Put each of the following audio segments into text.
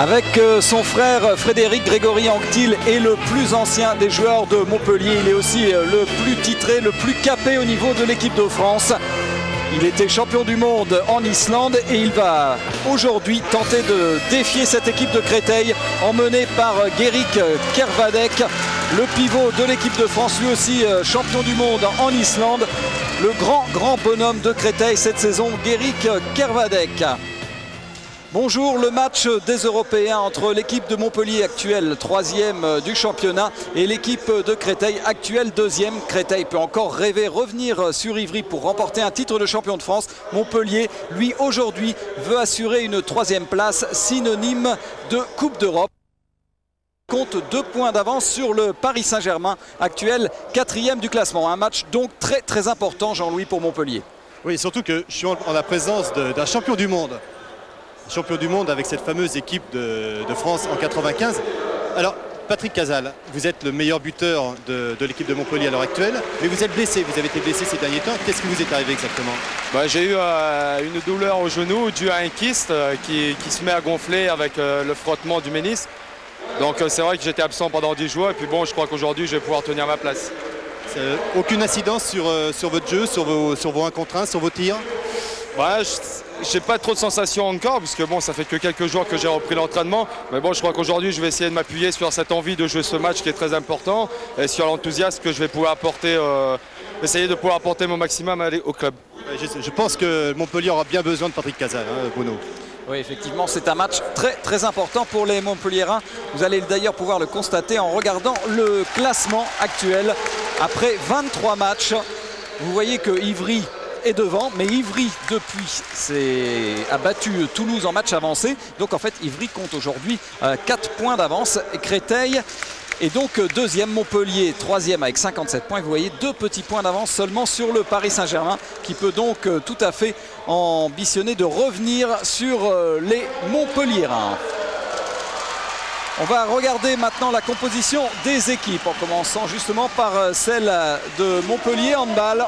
Avec son frère Frédéric Grégory Anctil est le plus ancien des joueurs de Montpellier. Il est aussi le plus titré, le plus capé au niveau de l'équipe de France. Il était champion du monde en Islande et il va aujourd'hui tenter de défier cette équipe de Créteil emmenée par Gerick Kervadec, le pivot de l'équipe de France, lui aussi champion du monde en Islande. Le grand bonhomme de Créteil cette saison, Gerick Kervadec. Bonjour, le match des Européens entre l'équipe de Montpellier actuelle 3e du championnat et l'équipe de Créteil actuelle 2e. Créteil peut encore rêver revenir sur Ivry pour remporter un titre de champion de France. Montpellier, lui, aujourd'hui, veut assurer une 3e place synonyme de Coupe d'Europe. Compte 2 points d'avance sur le Paris Saint-Germain, actuel 4e du classement. Un match donc très important, Jean-Louis, pour Montpellier. Oui, surtout que je suis en la présence d'un champion du monde. Champion du monde avec cette fameuse équipe de France en 95. Alors, Patrick Casal, vous êtes le meilleur buteur de l'équipe de Montpellier à l'heure actuelle, mais vous êtes blessé, vous avez été blessé ces derniers temps. Qu'est-ce qui vous est arrivé exactement? J'ai eu une douleur au genou due à un kyste qui se met à gonfler avec le frottement du ménisque. Donc c'est vrai que j'étais absent pendant 10 jours et puis bon, je crois qu'aujourd'hui je vais pouvoir tenir ma place. Aucune incidence sur votre jeu, sur vos 1 contre 1, sur vos tirs? Ouais, j'ai pas trop de sensations encore puisque bon, ça fait que quelques jours que j'ai repris l'entraînement. Mais bon, je crois qu'aujourd'hui je vais essayer de m'appuyer sur cette envie de jouer ce match qui est très important et sur l'enthousiasme que je vais pouvoir apporter, essayer de pouvoir apporter mon maximum au club. Je pense que Montpellier aura bien besoin de Patrick Casal, Bruno. Oui, effectivement, c'est un match très important pour les Montpelliérains. Vous allez d'ailleurs pouvoir le constater en regardant le classement actuel. Après 23 matchs, vous voyez que Ivry est devant, mais Ivry depuis a battu Toulouse en match avancé. Donc en fait, Ivry compte aujourd'hui 4 points d'avance. Créteil est donc 2e, Montpellier 3e avec 57 points. Vous voyez 2 petits points d'avance seulement sur le Paris Saint-Germain qui peut donc tout à fait ambitionner de revenir sur les Montpelliérains. On va regarder maintenant la composition des équipes en commençant justement par celle de Montpellier handball.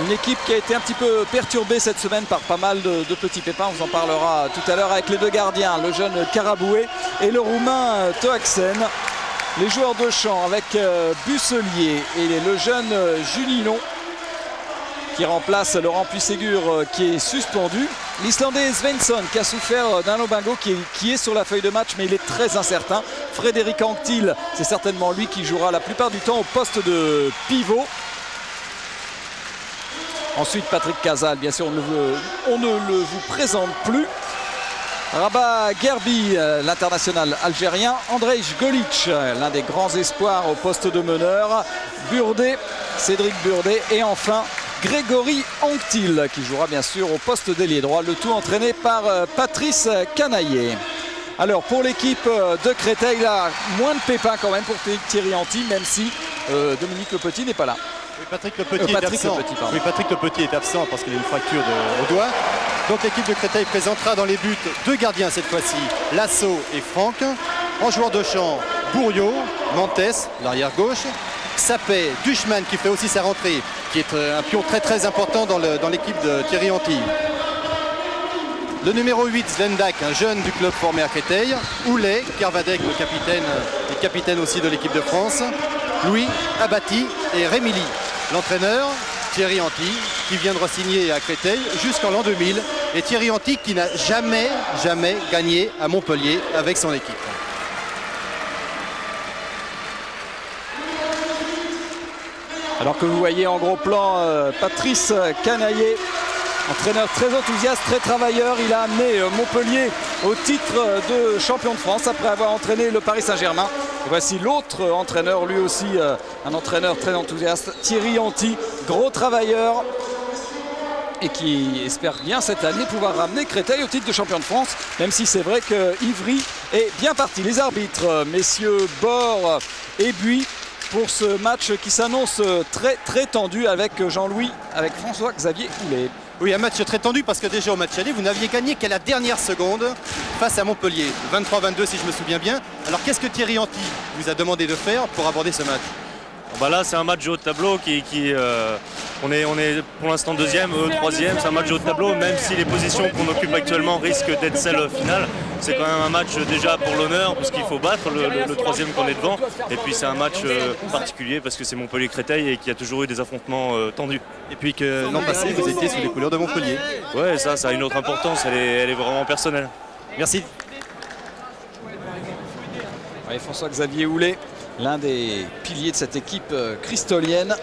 Une équipe qui a été un petit peu perturbée cette semaine par pas mal de petits pépins. On vous en parlera tout à l'heure avec les 2 gardiens, le jeune Karaboué et le roumain Toaxen. Les joueurs de champ avec Busselier et le jeune Julilon qui remplace Laurent Puisségur qui est suspendu. L'Islandais Svensson qui a souffert d'un lombago qui est sur la feuille de match mais il est très incertain. Frédéric Anctil, c'est certainement lui qui jouera la plupart du temps au poste de pivot. Ensuite, Patrick Casal, bien sûr, on ne le vous présente plus. Rabat Gerbi, l'international algérien. Andrej Golic, l'un des grands espoirs au poste de meneur. Burdet, Cédric Burdet. Et enfin, Grégory Anctil, qui jouera bien sûr au poste d'ailier droit. Le tout entraîné par Patrice Canaillé. Alors, pour l'équipe de Créteil, là, moins de pépins quand même pour Thierry Anti, même si Dominique Le Petit n'est pas là. Oui, Patrick Le Petit est absent parce qu'il a une fracture au doigt. Donc l'équipe de Créteil présentera dans les buts 2 gardiens cette fois-ci, Lasso et Franck. En joueur de champ, Bourriot, Montes, l'arrière gauche, Sapet, Duchman qui fait aussi sa rentrée, qui est un pion très important dans l'équipe de Thierry Anti. Le numéro 8, Zlendak, un jeune du club formé à Créteil. Oulet, Kervadec, le capitaine aussi de l'équipe de France. Louis, Abati et Rémilly. L'entraîneur, Thierry Anti, qui vient de re-signer à Créteil jusqu'en l'an 2000. Et Thierry Anti qui n'a jamais gagné à Montpellier avec son équipe. Alors que vous voyez en gros plan Patrice Canaillé, entraîneur très enthousiaste, très travailleur. Il a amené Montpellier au titre de champion de France après avoir entraîné le Paris Saint-Germain. Et voici l'autre entraîneur, lui aussi un entraîneur très enthousiaste, Thierry Anti, gros travailleur et qui espère bien cette année pouvoir ramener Créteil au titre de champion de France, même si c'est vrai que Ivry est bien parti. Les arbitres, messieurs Bord et Buis, pour ce match qui s'annonce très tendu avec Jean-Louis, avec François-Xavier Houlet. Oui, un match très tendu parce que déjà au match aller, vous n'aviez gagné qu'à la dernière seconde face à Montpellier. 23-22 si je me souviens bien. Alors qu'est-ce que Thierry Anti vous a demandé de faire pour aborder ce match? Bah là c'est un match haut de tableau on est pour l'instant deuxième, eux troisième, c'est un match haut de tableau, même si les positions qu'on occupe actuellement risquent d'être celles finales. C'est quand même un match déjà pour l'honneur, parce qu'il faut battre le troisième qu'on est devant. Et puis c'est un match particulier parce que c'est Montpellier-Créteil et qu'il y a toujours eu des affrontements tendus. Et puis que l'an passé, vous étiez sous les couleurs de Montpellier. Ouais, ça a une autre importance, elle est vraiment personnelle. Merci. Et François-Xavier Houlet, l'un des piliers de cette équipe cristolienne.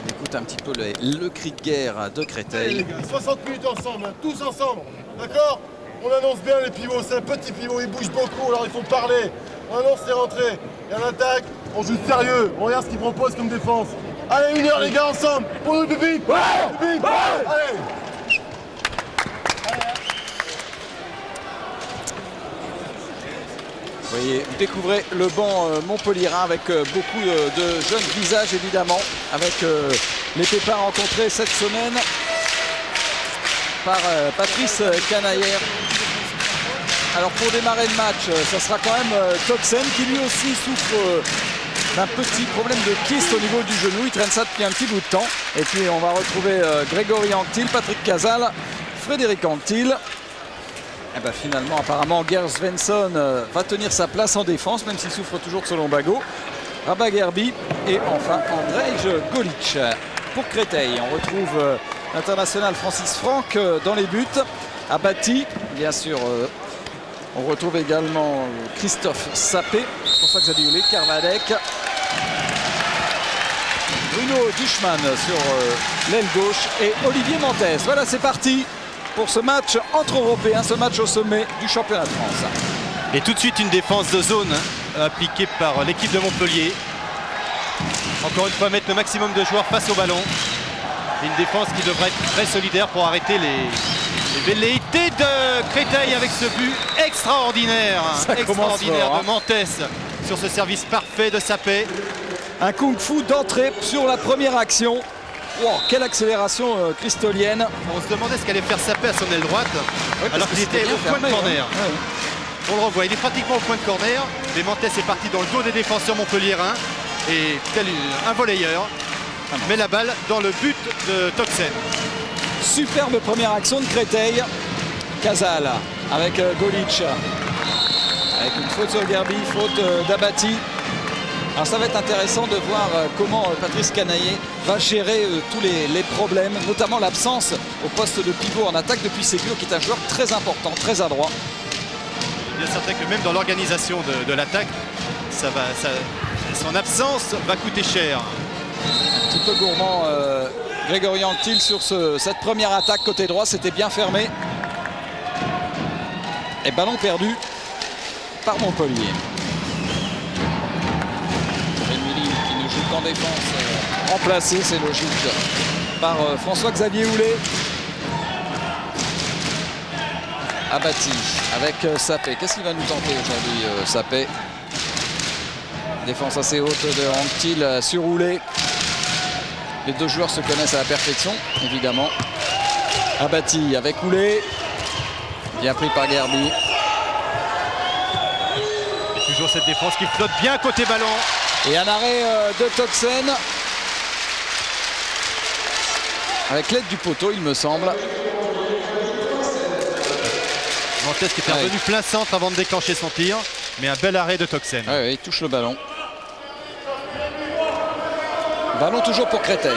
On écoute un petit peu le cri de guerre de Créteil. 60 minutes ensemble, hein, tous ensemble, d'accord? On annonce bien les pivots, c'est un petit pivot, il bouge beaucoup, alors il faut parler. On annonce les rentrées, et en attaque, on joue sérieux, on regarde ce qu'ils proposent comme défense. Allez, 1 heure les gars, ensemble, pour nous, Bibi! Bibi! Allez! Vous voyez, découvrez le banc montpelliérain avec beaucoup de jeunes visages évidemment, avec les pépins rencontrés cette semaine par Patrice Canaillère. Alors pour démarrer le match, ça sera quand même Toxen qui lui aussi souffre d'un petit problème de kyste au niveau du genou. Il traîne ça depuis un petit bout de temps. Et puis on va retrouver Grégory Anctil, Patrick Casal, Frédéric Anctil. Et ben finalement, apparemment, Gerd Svensson va tenir sa place en défense, même s'il souffre toujours de ce lombago. Rabat Gerbi et enfin Andrej Golic pour Créteil. On retrouve l'international Francis Franck dans les buts. Abati, bien sûr. On retrouve également Christophe Sapé, François-Xavier Houlet, Kervadec. Bruno Duchman sur l'aile gauche et Olivier Montes. Voilà, c'est parti pour ce match entre Européens, ce match au sommet du championnat de France. Et tout de suite une défense de zone appliquée par l'équipe de Montpellier. Encore une fois, mettre le maximum de joueurs face au ballon. Une défense qui devrait être très solidaire pour arrêter les velléités de Créteil avec ce but extraordinaire. Extraordinaire fort, de Montes sur ce service parfait de Sapé. Un kung-fu d'entrée sur la première action. Wow, quelle accélération cristolienne. On se demandait ce qu'allait faire Sapé à son aile droite, alors qu'il était au point de corner. On le revoit, il est pratiquement au point de corner, mais Montes est parti dans le dos des défenseurs montpelliérains et tel un volleyeur met la balle dans le but de Toxen. Superbe première action de Créteil. Casal avec Golic. Avec une faute sur Gerbi, faute d'Abati. Alors ça va être intéressant de voir comment Patrice Canaillé va gérer tous les problèmes, notamment l'absence au poste de pivot en attaque depuis Ségur, qui est un joueur très important, très adroit. Bien certain que même dans l'organisation de l'attaque, son absence va coûter cher. Un petit peu gourmand Grégory Anctil sur cette première attaque côté droit, c'était bien fermé. Et ballon perdu par Montpellier. En défense, remplacé, c'est logique, par François-Xavier Houlet. Abati avec Sapé. Qu'est-ce qu'il va nous tenter aujourd'hui, Sapé? Défense assez haute de Anctil sur Houlet. Les deux joueurs se connaissent à la perfection, évidemment. Abati avec Houlet. Bien pris par Gerbi. Et toujours cette défense qui flotte bien côté ballon. Et un arrêt de Toxen avec l'aide du poteau, il me semble. Montes qui était revenu plein centre avant de déclencher son tir, mais un bel arrêt de Toxen. Oui, il touche le ballon. Ballon toujours pour Créteil.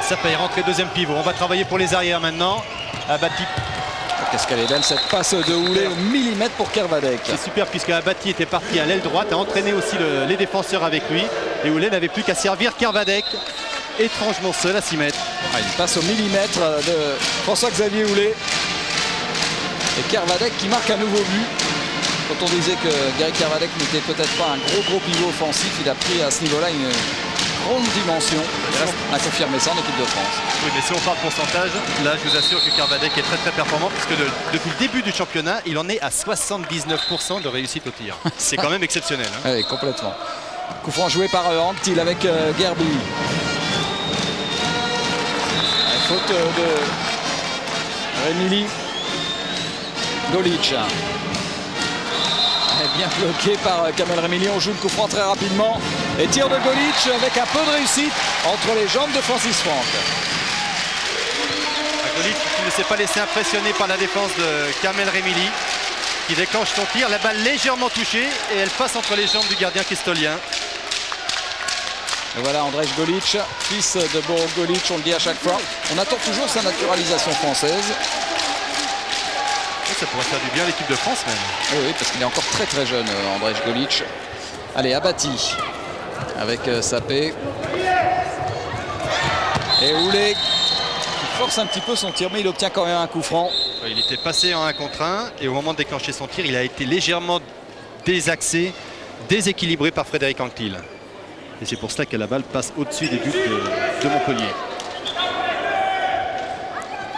Ça peut y rentrer deuxième pivot. On va travailler pour les arrières maintenant. Abati. Qu'est-ce qu'elle est belle cette passe de Houlet au millimètre pour Kervadec. C'est super puisque Abati était parti à l'aile droite, a entraîné aussi les défenseurs avec lui. Et Houlet n'avait plus qu'à servir Kervadec, étrangement seul à 6 mètres. Une passe au millimètre de François-Xavier Houlet. Et Kervadec qui marque un nouveau but. Quand on disait que Gary Kervadec n'était peut-être pas un gros pivot offensif, il a pris à ce niveau-là une grande dimension. On a confirmé ça en équipe de France. Oui, mais si on parle pourcentage, là je vous assure que Kervadec est très performant puisque depuis le début du championnat, il en est à 79% de réussite au tir. C'est quand même exceptionnel. Hein. Oui, complètement. Coup franc joué par Anctil avec Gerbi. Faute de Rémili. Golic. Bien bloqué par Kamel Remili. On joue le coup franc très rapidement. Et tir de Golic avec un peu de réussite entre les jambes de Francis Franck. Golic qui ne s'est pas laissé impressionner par la défense de Kamel Remili, qui déclenche son tir. La balle légèrement touchée et elle passe entre les jambes du gardien cristolien. Et voilà Andrej Golic, fils de Boro Golic, on le dit à chaque fois. On attend toujours sa naturalisation française. Ça pourrait faire du bien à l'équipe de France même. Oui, parce qu'il est encore très très jeune, Andrej Golic. Allez, Abati avec Sapé. Et Houlet qui force un petit peu son tir, mais il obtient quand même un coup franc. Il était passé en 1 contre 1 et au moment de déclencher son tir, il a été légèrement désaxé, déséquilibré par Frédéric Anctil. Et c'est pour cela que la balle passe au-dessus des buts de Montpellier.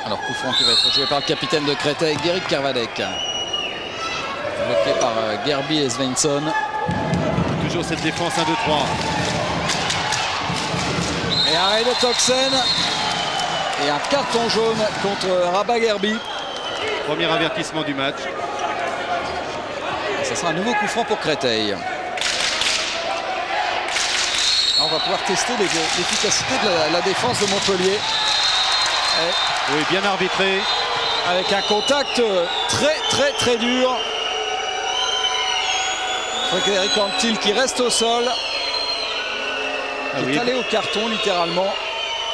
Alors coup franc qui va être joué par le capitaine de Créteil, Guéric Kervadec. Bloqué par Gerby et Svensson. Toujours cette défense 1-2-3. Et arrêt de Toxen. Et un carton jaune contre Rabat Gerby. Premier avertissement du match. Et ça sera un nouveau coup franc pour Créteil. On va pouvoir tester l'efficacité de la défense de Montpellier. Oui, bien arbitré. Avec un contact très dur. Frédéric Anctil qui reste au sol. Qui est allé au carton littéralement.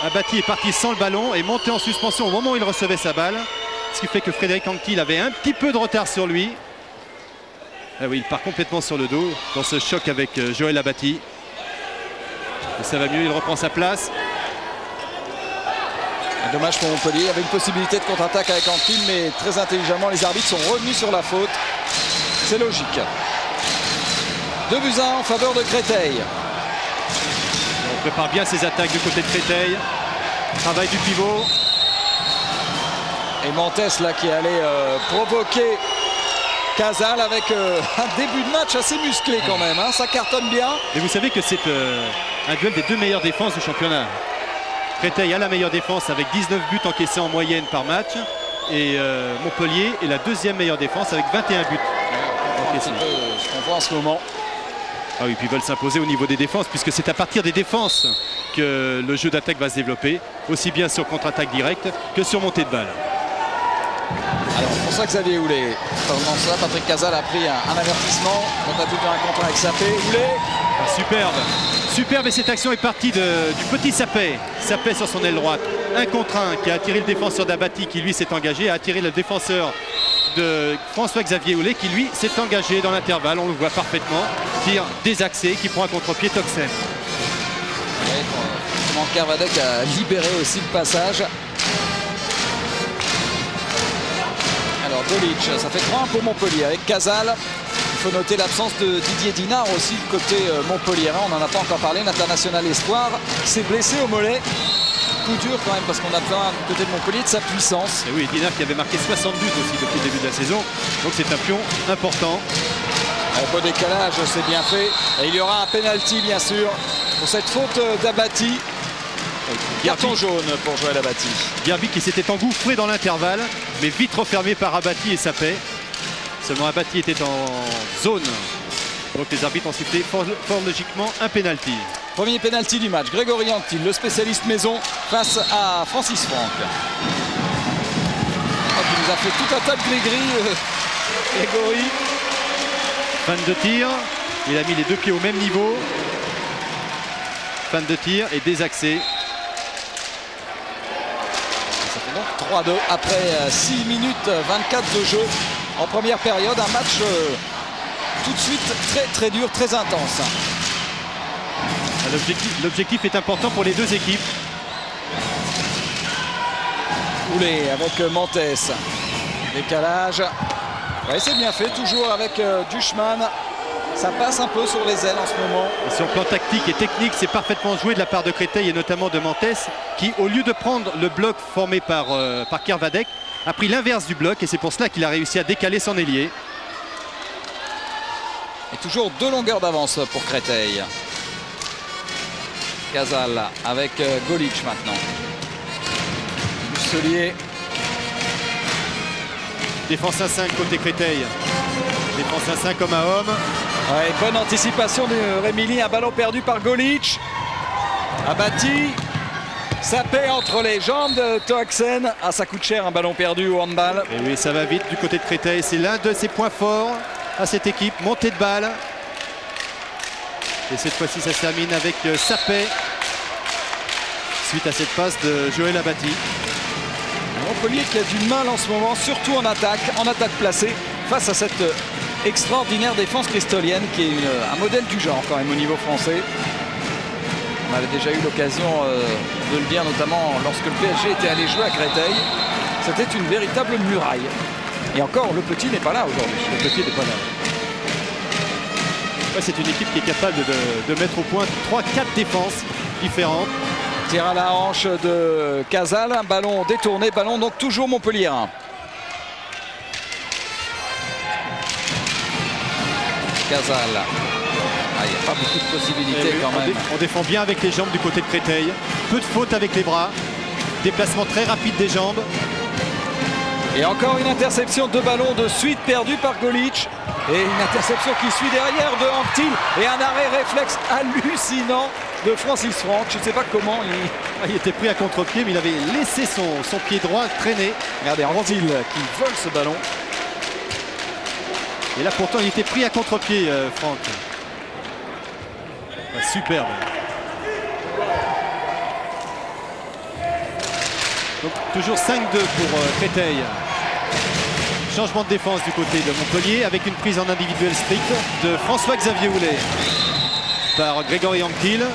Abati est parti sans le ballon et monté en suspension au moment où il recevait sa balle. Ce qui fait que Frédéric Anctil avait un petit peu de retard sur lui. Ah oui, il part complètement sur le dos dans ce choc avec Joël Abati. Et ça va mieux, il reprend sa place. Dommage pour Montpellier, il y avait une possibilité de contre-attaque avec Anctil, mais très intelligemment les arbitres sont revenus sur la faute. C'est logique. 2-1 en faveur de Créteil. On prépare bien ses attaques du côté de Créteil. Travail du pivot. Et Montes là qui allait provoquer Casal avec un début de match assez musclé quand même. Hein. Ça cartonne bien. Et vous savez que c'est un duel des 2 meilleures défenses du championnat. Créteil a la meilleure défense avec 19 buts encaissés en moyenne par match. Et Montpellier est la 2e meilleure défense avec 21 buts encaissés. Ce qu'on voit en ce moment. Ah oui, puis ils veulent s'imposer au niveau des défenses, puisque c'est à partir des défenses que le jeu d'attaque va se développer, aussi bien sur contre-attaque directe que sur montée de balle. Alors c'est pour ça que Xavier Houlet, pendant ça, Patrick Casal a pris un avertissement. Tentative de 1 contre 1 avec Sapé. Houlet. Ah, superbe, et cette action est partie du petit Sapé. Sapé sur son aile droite. 1 contre 1 qui a attiré le défenseur d'Abati qui lui s'est engagé, a attiré le défenseur de François-Xavier Houlet qui lui s'est engagé dans l'intervalle. On le voit parfaitement. Tir désaxé qui prend un contre-pied Toxen. Kervadec a libéré aussi le passage. Alors Golic, ça fait 3-1 pour Montpellier avec Casal. Il faut noter l'absence de Didier Dinard aussi côté Montpellier. On n'en a pas encore parlé, l'international espoir qui s'est blessé au mollet. Coup dur quand même parce qu'on a besoin côté de Montpellier de sa puissance. Et oui, Dinard qui avait marqué 60 buts aussi depuis le début de la saison. Donc c'est un pion important. Un beau décalage, c'est bien fait. Et il y aura un penalty bien sûr pour cette faute d'Abati. Carton jaune pour Joël Abati. Gerby qui s'était engouffré dans l'intervalle, mais vite refermé par Abati et Sapé. Seulement Abati était en zone. Donc les arbitres ont sifflé fort logiquement un penalty. Premier penalty du match. Grégory Anctil, le spécialiste maison, face à Francis Franck. Il nous a fait tout un tas de gris-gris, Grégory. Fin de tir. Il a mis les 2 pieds au même niveau. Fin de tir et désaxé. Ça fait donc 3-2 après 6 minutes 24 de jeu en première période. Un match tout de suite très dur, très intense. L'objectif est important pour les 2 équipes. Houlet avec Montes. Décalage. Ouais, c'est bien fait, toujours avec Duchman. Ça passe un peu sur les ailes en ce moment. Et sur le plan tactique et technique, c'est parfaitement joué de la part de Créteil et notamment de Montes, qui au lieu de prendre le bloc formé par Kervadec, a pris l'inverse du bloc et c'est pour cela qu'il a réussi à décaler son ailier. Et toujours 2 longueurs d'avance pour Créteil. Casal avec Golic maintenant. Busselier. Défense à 5 côté Créteil. Défense à 5 homme à homme. Ouais, bonne anticipation de Rémili, un ballon perdu par Golic. Abati, sapé entre les jambes de Toaxen. Ah, ça coûte cher un ballon perdu au handball. Et oui, ça va vite du côté de Créteil. C'est l'un de ses points forts à cette équipe. Montée de balle. Et cette fois-ci, ça se termine avec Sapé. Suite à cette passe de Joël Abati. Montpellier qui a du mal en ce moment, surtout en attaque placée, face à cette extraordinaire défense cristolienne qui est un modèle du genre quand même au niveau français. On avait déjà eu l'occasion de le dire, notamment lorsque le PSG était allé jouer à Créteil. C'était une véritable muraille. Et encore, le petit n'est pas là aujourd'hui. Le petit n'est pas là. Ouais, c'est une équipe qui est capable de mettre au point 3-4 défenses différentes. Tir à la hanche de Casal, un ballon détourné, ballon donc toujours Montpellier. Casal. Il n'y a pas beaucoup de possibilités oui, quand même. On défend bien avec les jambes du côté de Créteil. Peu de fautes avec les bras. Déplacement très rapide des jambes. Et encore une interception de ballon de suite perdue par Golic. Et une interception qui suit derrière de Anctil. Et un arrêt réflexe hallucinant de Francis Franck. Je ne sais pas comment il était pris à contre-pied, mais il avait laissé son pied droit traîner. Regardez, Anctil qui vole ce ballon. Et là pourtant il était pris à contre-pied, Franck. Superbe. Donc toujours 5-2 pour Créteil. Changement de défense du côté de Montpellier avec une prise en individuel strict de François-Xavier Houlet par Grégory Anctil.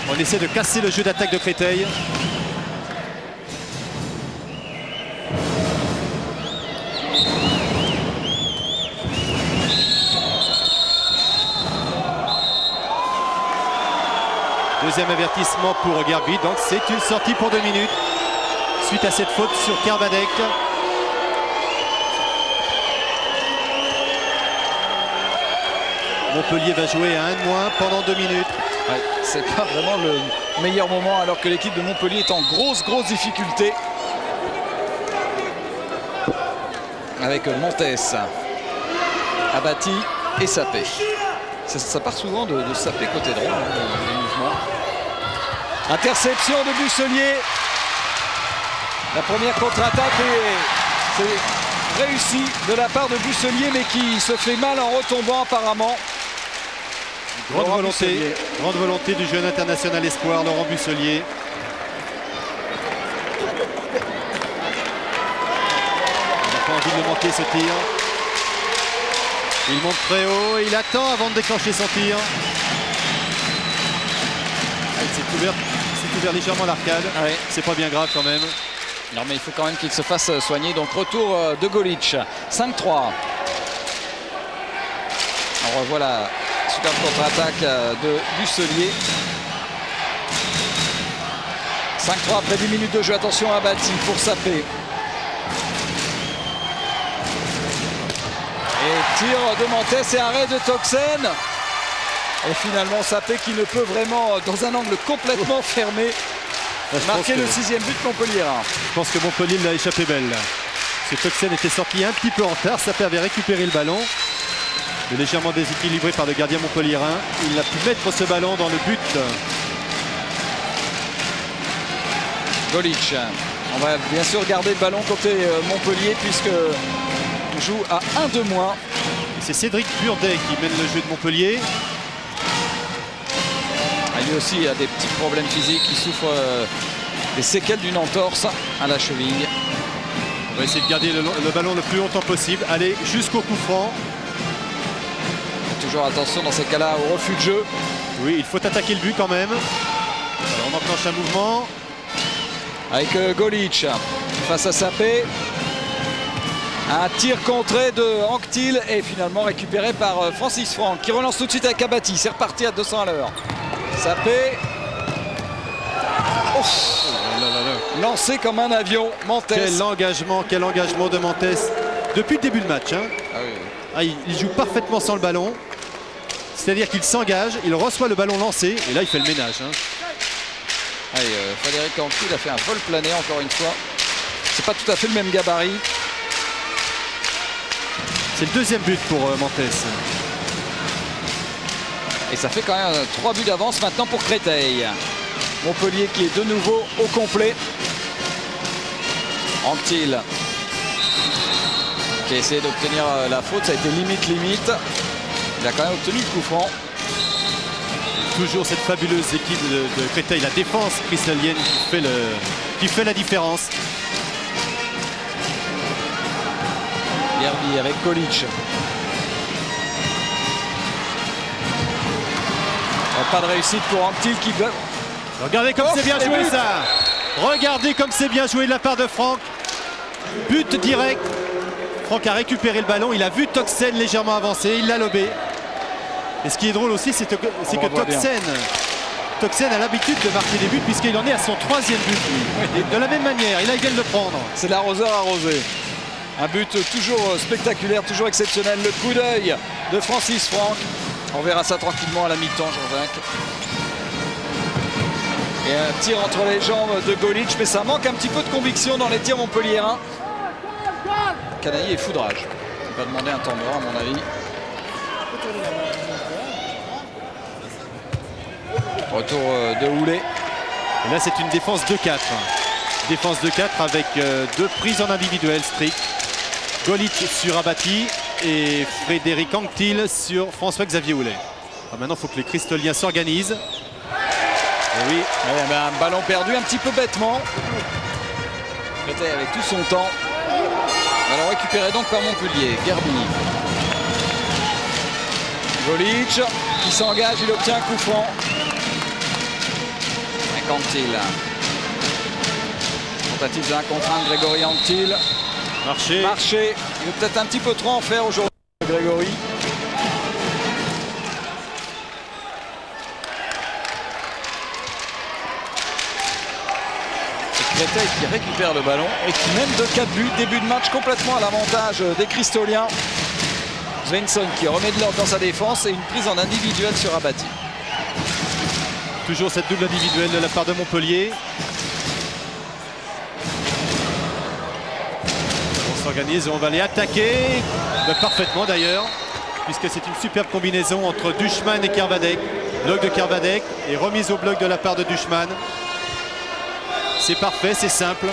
On essaie de casser le jeu d'attaque de Créteil. Deuxième avertissement pour Gerbi, donc c'est une sortie pour 2 minutes suite à cette faute sur Kervadec. Montpellier va jouer à 1 de moins pendant 2 minutes. Ouais, c'est pas vraiment le meilleur moment alors que l'équipe de Montpellier est en grosse difficulté. Avec Montes, Abati et Sapé. Ça part souvent de Sapé côté droit, les mouvements. Interception de Busselier. La première contre-attaque c'est réussi de la part de Busselier, mais qui se fait mal en retombant apparemment. Grande volonté du jeune international espoir Laurent Busselier. Il n'a pas envie de le manquer ce tir. Il monte très haut et il attend avant de déclencher son tir. Il s'est ouvert légèrement l'arcade. Ouais. C'est pas bien grave quand même. Non, mais il faut quand même qu'il se fasse soigner. Donc retour de Golic. 5-3. On revoit la superbe contre-attaque de Busselier. 5-3 après 10 minutes de jeu. Attention à Abati pour Sapé. Et tir de Montes et arrêt de Toxen. Et finalement Sapé qui ne peut vraiment, dans un angle complètement fermé, marquer le 6e but de Montpellier. Je pense que Montpellier l'a échappé belle. Parce que Toxen était sorti un petit peu en retard. Sapé avait récupéré le ballon. Légèrement déséquilibré par le gardien montpelliérain. Il a pu mettre ce ballon dans le but. Golic. On va bien sûr garder le ballon côté Montpellier puisque on joue à 1 de moins. C'est Cédric Burdet qui mène le jeu de Montpellier. Lui aussi a des petits problèmes physiques. Il souffre des séquelles d'une entorse à la cheville. On va essayer de garder le ballon le plus longtemps possible. Aller jusqu'au coup franc. Toujours attention dans ces cas-là au refus de jeu. Oui, il faut attaquer le but quand même. Alors on enclenche un mouvement. Avec Golic face à Sapé. Un tir contré de Anctil et finalement récupéré par Francis Franck qui relance tout de suite avec Abati. C'est reparti à 200 à l'heure. Sapé. Oh, lancé comme un avion. Montes. Quel engagement de Montes depuis le début de match. Hein. Ah oui. Ah, il joue parfaitement sans le ballon. C'est-à-dire qu'il s'engage, il reçoit le ballon lancé et là il fait le ménage. Hein. Allez, Frédéric Anctil a fait un vol plané encore une fois. C'est pas tout à fait le même gabarit. C'est le deuxième but pour Mantes. Et ça fait quand même 3 buts d'avance maintenant pour Créteil. Montpellier qui est de nouveau au complet. Anctil qui a essayé d'obtenir la faute, ça a été limite. Il a quand même obtenu le coup franc. Toujours cette fabuleuse équipe de Créteil, la défense cristallienne qui fait la différence. Gerbi avec Golic. Pas de réussite pour Anctil qui... Regardez comme c'est bien joué ça. Regardez comme c'est bien joué de la part de Franck. But direct. Franck a récupéré le ballon. Il a vu Toxen légèrement avancer. Il l'a lobé. Et ce qui est drôle aussi, c'est que Toxen a l'habitude de marquer des buts puisqu'il en est à son 3e but. Et de la même manière, il vient de le prendre. C'est l'arroseur arrosé. Un but toujours spectaculaire, toujours exceptionnel. Le coup d'œil de Francis Franck. On verra ça tranquillement à la mi-temps, Jean-Jacques. Et un tir entre les jambes de Golic, mais ça manque un petit peu de conviction dans les tirs montpelliérains. Canaille est foudrage. Il va demander un temps mort à mon avis. Retour de Houlet. Et là c'est une défense 2-4. Défense 2-4 avec 2 prises en individuel strict. Golic sur Abati et Frédéric Anctil sur François-Xavier Houlet. Maintenant il faut que les Cristoliens s'organisent. Et oui, un ballon perdu un petit peu bêtement. Créteil avec tout son temps. Ballon récupéré donc par Montpellier. Gerbi. Golic qui s'engage, il obtient un coup franc. Avec Anctil. Tentative de 1 contre 1 de Grégory Anctil. Marché. Il veut peut-être un petit peu trop en faire aujourd'hui, Grégory. Créteil qui récupère le ballon et qui mène de 4 buts. Début de match complètement à l'avantage des Cristoliens. Svensson qui remet de l'ordre dans sa défense et une prise en individuel sur Abati. Toujours cette double individuelle de la part de Montpellier. On s'organise, on va les attaquer parfaitement d'ailleurs, puisque c'est une superbe combinaison entre Duchman et Kervadec. Bloc de Kervadec et remise au bloc de la part de Duchman. C'est parfait, c'est simple.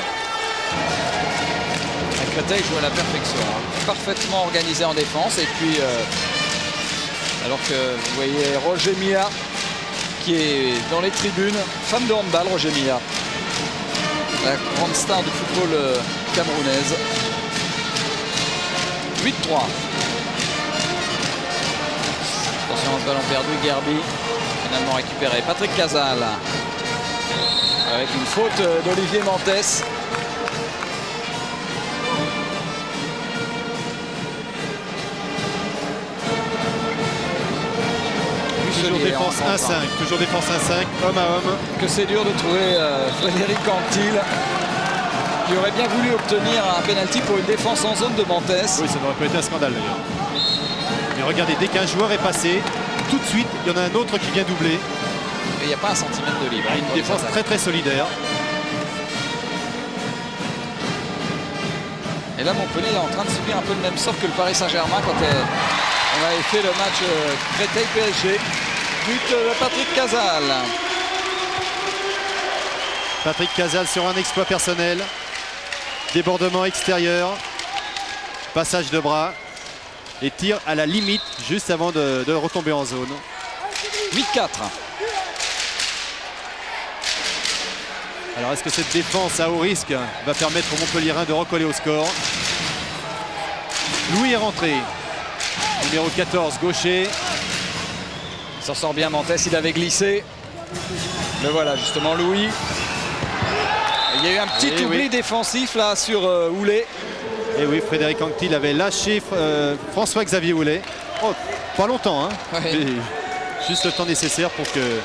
Créteil joue à la perfection, hein. Parfaitement organisé en défense. Et puis, alors que vous voyez Roger Milla qui est dans les tribunes, fan de handball, Roger Milla, la grande star du football camerounaise. 8-3. Attention à ce ballon perdu, Gerbi finalement récupéré. Patrick Casal avec une faute d'Olivier Mantes. Toujours défense 1-5, toujours défense 1-5, homme à homme. Que c'est dur de trouver Frédéric Anctil, qui aurait bien voulu obtenir un penalty pour une défense en zone de Mantes. Oui, ça n'aurait pas été un scandale d'ailleurs. Mais regardez, dès qu'un joueur est passé, tout de suite, il y en a un autre qui vient doubler. Et il n'y a pas un centimètre de libre. Une défense très très solidaire. Et là, Montpellier est en train de subir un peu le même sort que le Paris Saint-Germain quand on avait fait le match Créteil-PSG. But de Patrick Casal. Patrick Casal sur un exploit personnel. Débordement extérieur. Passage de bras. Et tir à la limite juste avant de retomber en zone. 8-4. Alors est-ce que cette défense à haut risque va permettre aux Montpelliérains de recoller au score? Louis est rentré. Numéro 14, gaucher. Il s'en sort bien, Mantes, il avait glissé. Mais voilà, justement, Louis. Il y a eu un petit oubli défensif là sur Houlet. Et oui, Frédéric Anctil avait lâché François-Xavier Houlet. Oh, pas longtemps, hein. Ouais. Juste le temps nécessaire pour que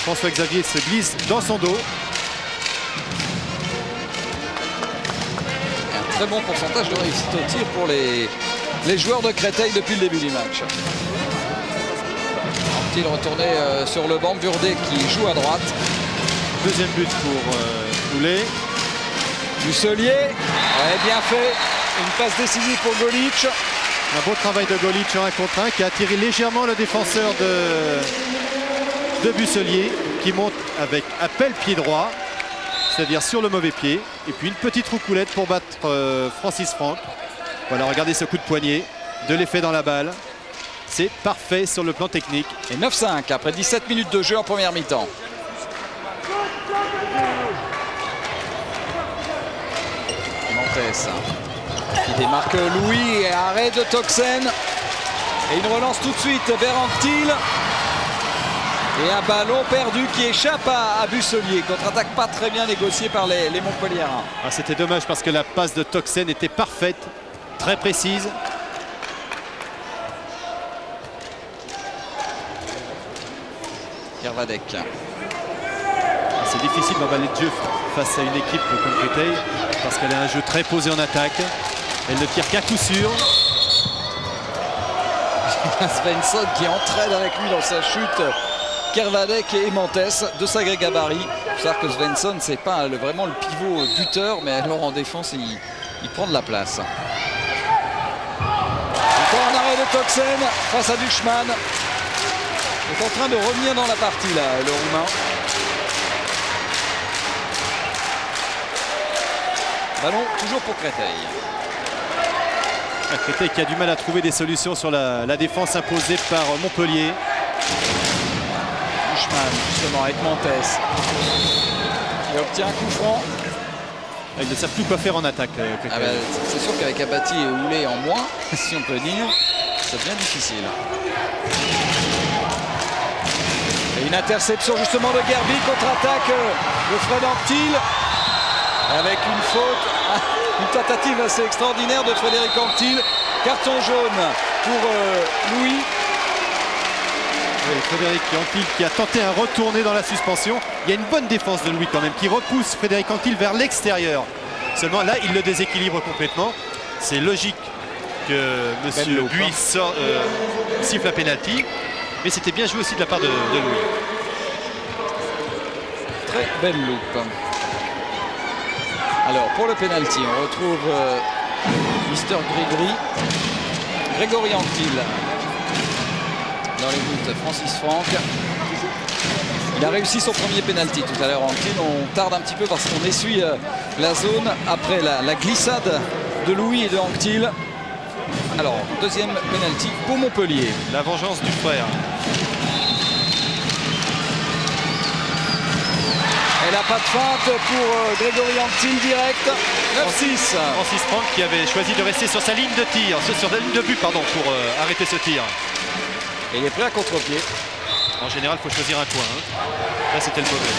François-Xavier se glisse dans son dos. Un très bon pourcentage de réussite au tir pour les joueurs de Créteil depuis le début du match. Anctil retourné sur le banc, Burdet qui joue à droite. Deuxième but pour Houlet. Dusselier, ouais, bien fait. Une passe décisive pour Golic. Un beau travail de Golic en 1 contre 1 qui a attiré légèrement le défenseur de Busselier qui monte avec appel pied droit, c'est-à-dire sur le mauvais pied. Et puis une petite roucoulette pour battre Francis Franck. Voilà, regardez ce coup de poignet, de l'effet dans la balle. C'est parfait sur le plan technique. Et 9-5 après 17 minutes de jeu en première mi-temps. Montes qui démarque Louis et arrêt de Toxen. Et une relance tout de suite vers Anctil. Et un ballon perdu qui échappe à Busselier. Contre-attaque pas très bien négociée par les Montpelliérains. Ah, c'était dommage parce que la passe de Toxen était parfaite, très précise. Kervadec. C'est difficile d'emballer de jeu face à une équipe comme Créteil parce qu'elle a un jeu très posé en attaque. Elle ne tire qu'à coup sûr. Svensson qui entraîne avec lui dans sa chute Kervadec et Montes de sacré gabarit. Il faut savoir que Svensson c'est pas vraiment le pivot buteur, mais alors en défense il prend de la place. Encore un arrêt de Toxen face à Duchman. Il est en train de revenir dans la partie là, le Roumain. Ballon toujours pour Créteil. Créteil qui a du mal à trouver des solutions sur la défense imposée par Montpellier. Duchman justement avec Montes. Il obtient un coup franc. Ils ne savent plus quoi faire en attaque. Ah bah, c'est sûr qu'avec Abati et Houlet en moins, si on peut dire, ça devient difficile. Et une interception justement de Gerbi, contre-attaque de Fred Anctil avec une faute, une tentative assez extraordinaire de Frédéric Anctil. Carton jaune pour Louis. Oui, Frédéric Anctil qui a tenté un retourné dans la suspension. Il y a une bonne défense de Louis quand même qui repousse Frédéric Anctil vers l'extérieur. Seulement là, il le déséquilibre complètement. C'est logique que M. Buis siffle la pénalty. Mais c'était bien joué aussi de la part de Louis. Très belle loupe. Alors pour le pénalty, on retrouve Mister Grégory Anctil. Dans les buts, Francis Franck. Il a réussi son premier pénalty tout à l'heure Anctil. On tarde un petit peu parce qu'on essuie la zone après la glissade de Louis et de Anctil. Alors, deuxième pénalty pour Montpellier. La vengeance du frère. Et la pas de feinte pour Grégory Anctil direct. 9-6. Francis Franck qui avait choisi de rester sur sa ligne de tir, sur la ligne de but pardon, pour arrêter ce tir. Et il est prêt à contre-pied. En général, il faut choisir un coin. Là, c'était le mauvais.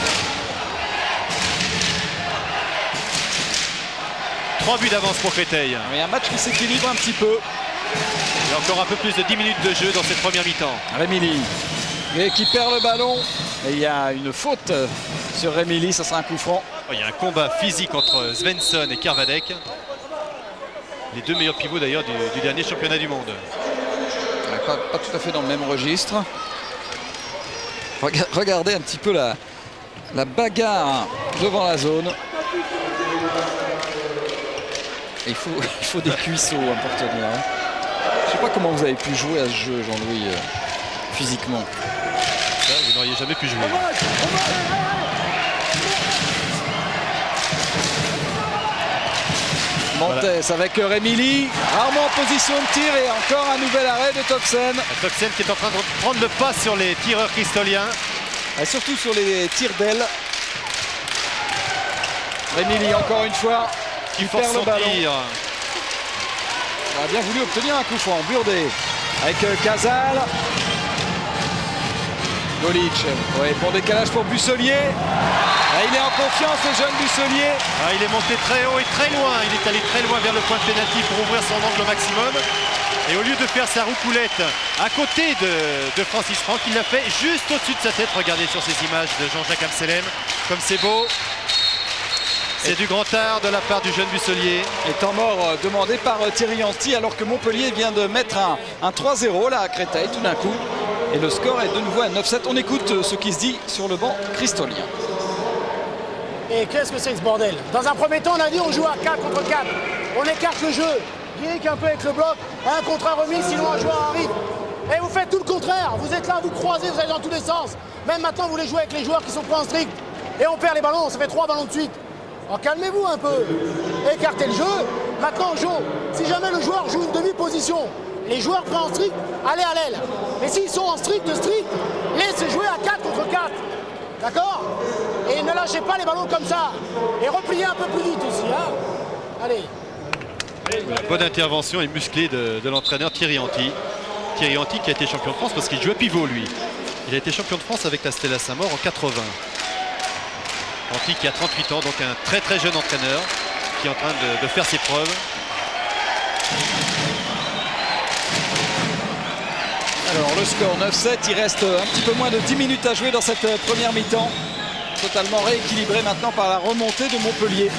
3 buts d'avance pour Créteil. Il y a un match qui s'équilibre un petit peu. Il y a encore un peu plus de 10 minutes de jeu dans cette première mi-temps. Rémilly qui perd le ballon. Et il y a une faute sur Rémilly, ça sera un coup franc. Il y a un combat physique entre Svensson et Kervadec. Les deux meilleurs pivots d'ailleurs du dernier championnat du monde. Pas tout à fait dans le même registre. Regardez un petit peu la bagarre devant la zone. Et il faut des cuisseaux pour tenir. Je ne sais pas comment vous avez pu jouer à ce jeu, Jean-Louis, physiquement. Ça, vous n'auriez jamais pu jouer. Montes avec Rémilly, rarement en position de tir et encore un nouvel arrêt de Toxen. Toxen qui est en train de prendre le pas sur les tireurs cristoliens. Et surtout sur les tirs d'aile. Rémilly encore une fois qui perd le ballon. Tir. Il a bien voulu obtenir un coup franc. Burdet avec Casal. Golic, ouais, bon décalage pour Busselier. Il est en confiance, le jeune Busselier. Il est monté très haut et très loin. Il est allé très loin vers le point de pénalty pour ouvrir son angle au maximum. Et au lieu de faire sa roucoulette à côté de Francis Franck, il l'a fait juste au-dessus de sa tête. Regardez sur ces images de Jean-Jacques Amselem. Comme c'est beau. C'est du grand art de la part du jeune Busselier. Et temps mort demandé par Thierry Anti alors que Montpellier vient de mettre un 3-0 là à Créteil tout d'un coup. Et le score est de nouveau à 9-7. On écoute ce qui se dit sur le banc cristolien. Et qu'est-ce que c'est que ce bordel? Dans un premier temps, on a dit on joue à 4 contre 4. On écarte le jeu. Guéric un peu avec le bloc. Un contrat remis, sinon un joueur arrive. Et vous faites tout le contraire. Vous êtes là, vous croisez, vous allez dans tous les sens. Même maintenant, vous voulez jouer avec les joueurs qui sont pris en strict. Et on perd les ballons, ça fait 3 ballons de suite. Alors calmez-vous un peu. Écartez le jeu. Maintenant, on joue. Si jamais le joueur joue une demi-position, les joueurs pris en strict, allez à l'aile. Mais s'ils sont en strict, laissez jouer à 4 contre 4. D'accord? Et ne lâchez pas les ballons comme ça. Et repliez un peu plus vite aussi. Hein. Allez. Bonne intervention et musclée de l'entraîneur Thierry Anti. Thierry Anti qui a été champion de France parce qu'il joue à pivot lui. Il a été champion de France avec la Stella Saint-Maur en 80. Anti qui a 38 ans, donc un très très jeune entraîneur qui est en train de faire ses preuves. Alors le score 9-7, il reste un petit peu moins de 10 minutes à jouer dans cette première mi-temps. Totalement rééquilibré maintenant par la remontée de Montpellier.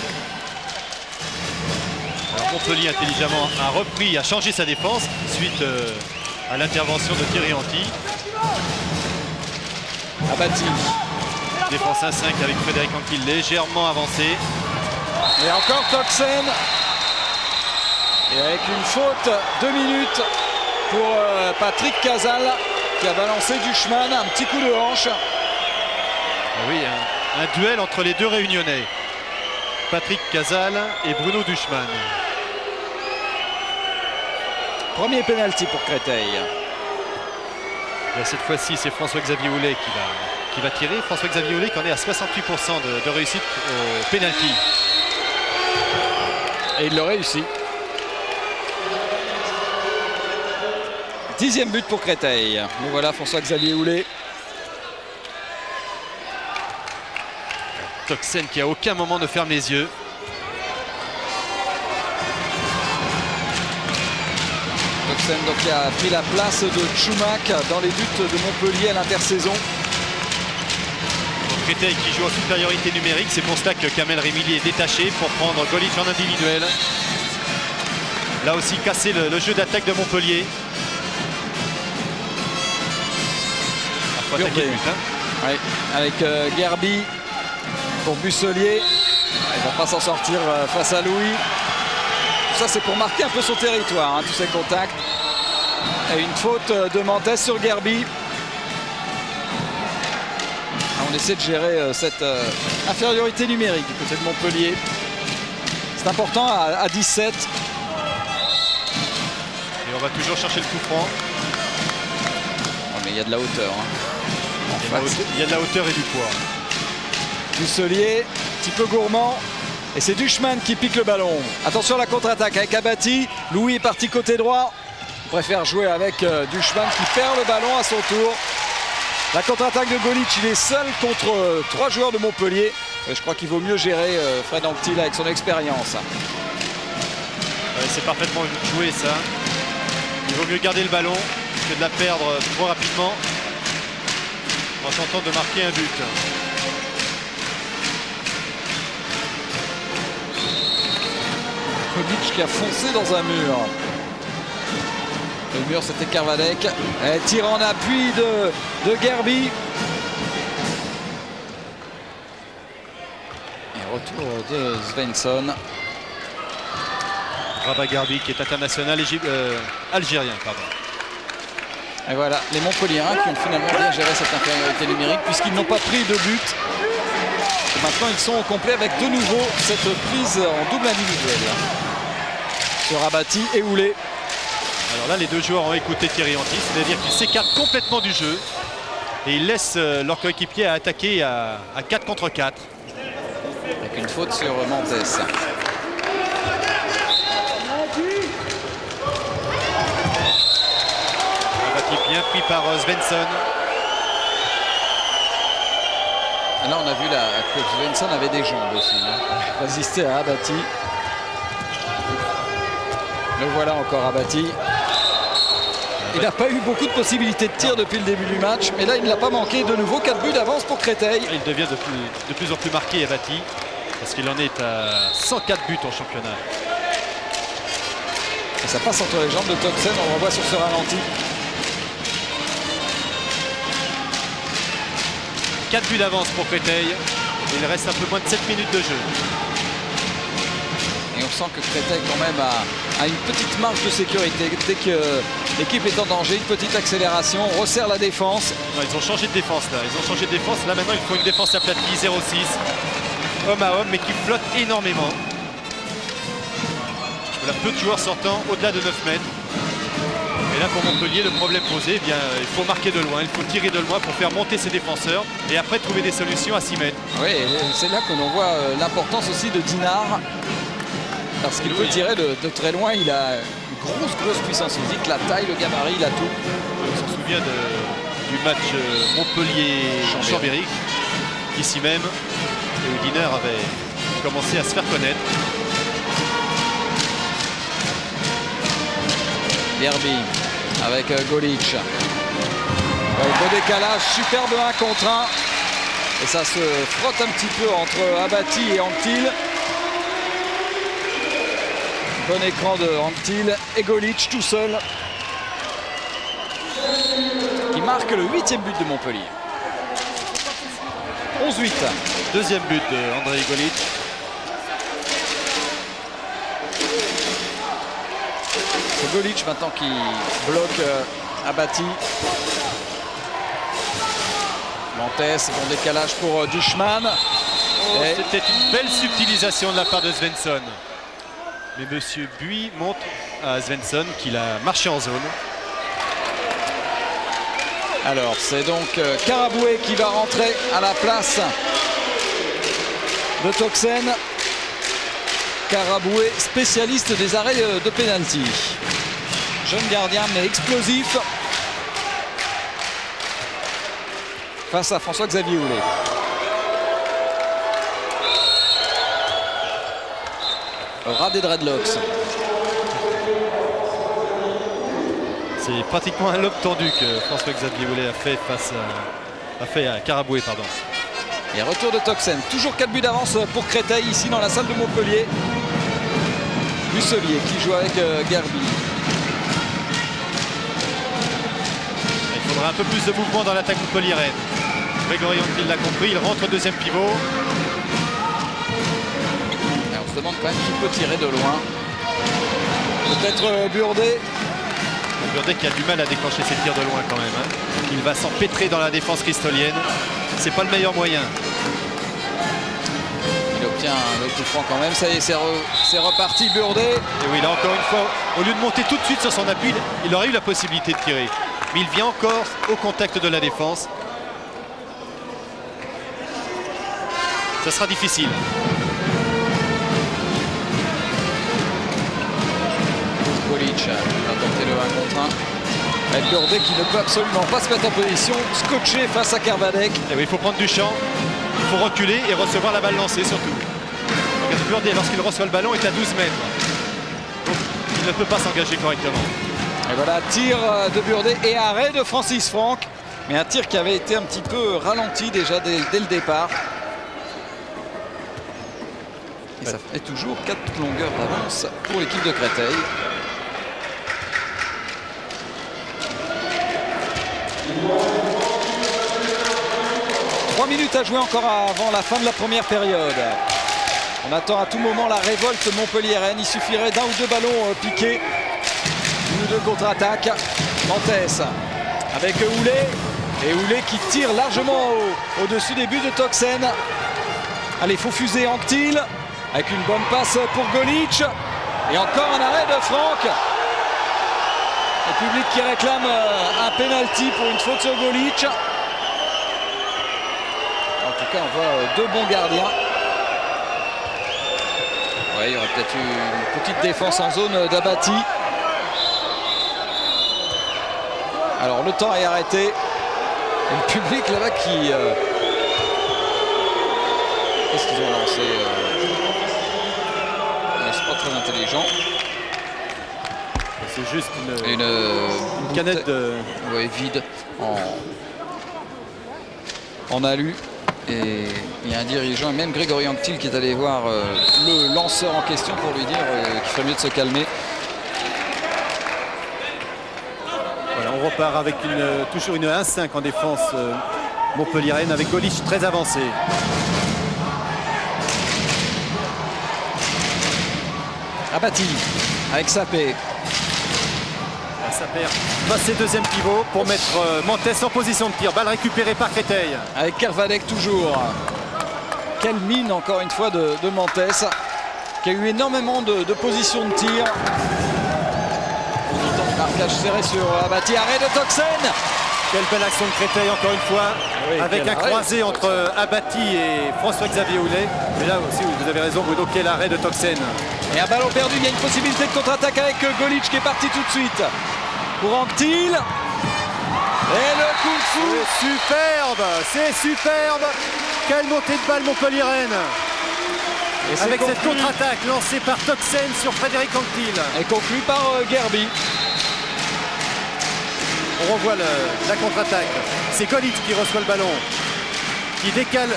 Alors Montpellier intelligemment a repris, a changé sa défense suite à l'intervention de Thierry Anti. Abati. Défense 1-5 avec Frédéric Anquil légèrement avancé. Et encore Toxen. Et avec une faute, 2 minutes pour Patrick Casal qui a balancé Duchman, un petit coup de hanche. Oui, un duel entre les deux réunionnais. Patrick Casal et Bruno Duchman. Premier pénalty pour Créteil. Et cette fois-ci, c'est François-Xavier Houlet qui va tirer. François-Xavier Houlet qui en est à 68% de réussite au pénalty. Et il le réussit. 10e but pour Créteil. Et voilà François-Xavier Houlet. Toxen qui à aucun moment ne ferme les yeux. Toxen donc qui a pris la place de Choumac dans les buts de Montpellier à l'intersaison. Créteil qui joue en supériorité numérique. C'est pour cela que Kamel Rémili est détaché pour prendre Golic en individuel. Là aussi casser le jeu d'attaque de Montpellier. Il faut attaquer le but, hein. Oui, avec Gerbi pour Busselier. Ils vont pas s'en sortir face à Louis. Tout ça c'est pour marquer un peu son territoire, hein, tous ces contacts. Et une faute de Mendes sur Gerbi. On essaie de gérer cette infériorité numérique du côté de Montpellier. C'est important à 17. Et on va toujours chercher le coup franc. Oh, mais il y a de la hauteur. Hein. Il y a de la hauteur et du poids. Dusselier, un petit peu gourmand. Et c'est Duchman qui pique le ballon. Attention à la contre-attaque avec Abati. Louis est parti côté droit. On préfère jouer avec Duchman qui perd le ballon à son tour. La contre-attaque de Golic, il est seul contre 3 joueurs de Montpellier. Je crois qu'il vaut mieux gérer Fred Anctil avec son expérience. C'est parfaitement joué ça. Il vaut mieux garder le ballon que de la perdre trop rapidement en tentant de marquer un but. Golic qui a foncé dans un mur. Le mur, c'était Carvalec. Tir en appui de Gerbi. Et retour de Svensson. Rabat Gerbi qui est international algérien. Pardon. Et voilà, les Montpelliérains qui ont finalement bien géré cette infériorité numérique puisqu'ils n'ont pas pris de but. Et maintenant, ils sont au complet avec de nouveau cette prise en double individuel. Sur Abati et Houlet. Alors là, les deux joueurs ont écouté Thierry Anti, c'est-à-dire qu'ils s'écartent complètement du jeu et ils laissent leur coéquipier à attaquer à 4 contre 4. Avec une faute sur Mendes. Abati bien pris par Svensson. Et là, on a vu que Svensson avait des jambes aussi. Hein. Résister à Abati. Le voilà encore Abati. Il n'a pas eu beaucoup de possibilités de tir depuis le début du match, mais là il ne l'a pas manqué. De nouveau 4 buts d'avance pour Créteil. Il devient de plus en plus marqué Abati, parce qu'il en est à 104 buts en championnat. Et ça passe entre les jambes de Toxen, on le revoit sur ce ralenti. 4 buts d'avance pour Créteil. Il reste un peu moins de 7 minutes de jeu. Et on sent que Créteil quand même a une petite marge de sécurité. Dès que l'équipe est en danger, une petite accélération, on resserre la défense. Non, ils ont changé de défense là. Ils ont changé de défense. Là maintenant, il faut une défense aplatie, 0-6. Homme à homme, mais qui flotte énormément. Voilà, peu de joueurs sortant au-delà de 9 mètres. Et là, pour Montpellier, le problème posé, eh bien, il faut marquer de loin, il faut tirer de loin pour faire monter ses défenseurs et après trouver des solutions à 6 mètres. Oui, c'est là que l'on voit l'importance aussi de Dinard. Parce qu'il peut tirer de très loin, il a une grosse puissance physique, la taille, le gabarit, il a tout. On se souvient du match Montpellier-Chambéry, ici même, où Dinard avait commencé à se faire connaître. Derby avec Golic. Beau décalage, superbe 1 contre 1. Et ça se frotte un petit peu entre Abati et Anctil. Bon écran de Anctil et Golic tout seul. Qui marque le 8e but de Montpellier. 11-8. Deuxième but de Andrei Golic. C'est Golic maintenant qui bloque Abati. Montes, bon décalage pour Dushman. C'était une belle subtilisation de la part de Svensson. Mais monsieur Buis montre à Svensson qu'il a marché en zone. Alors c'est donc Karaboué qui va rentrer à la place de Toxen. Karaboué, spécialiste des arrêts de pénalty. Jeune gardien mais explosif. Face à François-Xavier Houlet. Ras des dreadlocks. C'est pratiquement un lobe tendu que François-Xavier Houlet a fait à Karaboué, pardon. Et retour de Toxen. Toujours 4 buts d'avance pour Créteil ici dans la salle de Montpellier. Musselier qui joue avec Garbi. Il faudra un peu plus de mouvement dans l'attaque montpelliéraine. Grégory Anctil l'a compris, il rentre deuxième pivot. Et on se demande quand même qui peut tirer de loin. Peut-être Burdet. Burdet qui a du mal à déclencher ses tirs de loin quand même. Hein. Il va s'empêtrer dans la défense cristolienne. C'est pas le meilleur moyen. Il obtient le coup franc quand même. Ça y est, c'est reparti Burdet. Et oui, là encore une fois, au lieu de monter tout de suite sur son appui, il aurait eu la possibilité de tirer. Mais il vient encore au contact de la défense. Ça sera difficile. Golic va tenter le 1 contre 1. Avec Burdet qui ne peut absolument pas se mettre en position, scotché face à Kervadec. Et oui, il faut prendre du champ, il faut reculer et recevoir la balle lancée surtout. Regarde, Burdet, lorsqu'il reçoit le ballon, est à 12 mètres. Donc il ne peut pas s'engager correctement. Et voilà, tir de Burdet et arrêt de Francis Franck. Mais un tir qui avait été un petit peu ralenti déjà dès le départ. Et ça fait toujours 4 longueurs d'avance pour l'équipe de Créteil. Trois minutes à jouer encore avant la fin de la première période. On attend à tout moment la révolte montpelliéraine. Il suffirait d'un ou deux ballons piqués. Une ou deux contre-attaques. Montes avec Houlet. Et Houlet qui tire largement au-dessus des buts de Toxen. Allez, faut fuser Anctil. Avec une bonne passe pour Golic. Et encore un arrêt de Franck. Le public qui réclame un penalty pour une faute sur Golic. En tout cas, on voit deux bons gardiens. Ouais, il y aurait peut-être eu une petite défense en zone d'Abati. Alors le temps est arrêté. Et le public là-bas qui... Qu'est-ce qu'ils ont lancé c'est pas très intelligent. C'est juste une canette de... Ouais, vide en alu. Et il y a un dirigeant, et même Grégory Anctil, qui est allé voir le lanceur en question pour lui dire qu'il ferait mieux de se calmer. Voilà, on repart avec toujours une 1-5 en défense montpelliéraine avec Golic très avancé. Abati avec Sapé. Sapé passer deuxième pivot pour mettre Montes en position de tir. Balle récupérée par Créteil. Avec Kervadec toujours. Quelle mine encore une fois de Montes, qui a eu énormément de positions de tir. Marquage serré sur Abati, arrêt de Toxen. Quelle belle action de Créteil encore une fois, oui, avec un croisé entre Abati et François-Xavier Houlet. Mais là aussi, vous avez raison Bruno, quel arrêt de Toxen. Et un ballon perdu, il y a une possibilité de contre-attaque avec Golic qui est parti tout de suite. Pour Anctil. Et le coup de fou. C'est superbe. Quelle montée de balle Montpellier-Rennes. Avec cette contre-attaque lancée par Toxen sur Frédéric Anctil. Et conclu par Gerby. On revoit la contre-attaque. C'est Golic qui reçoit le ballon, qui décale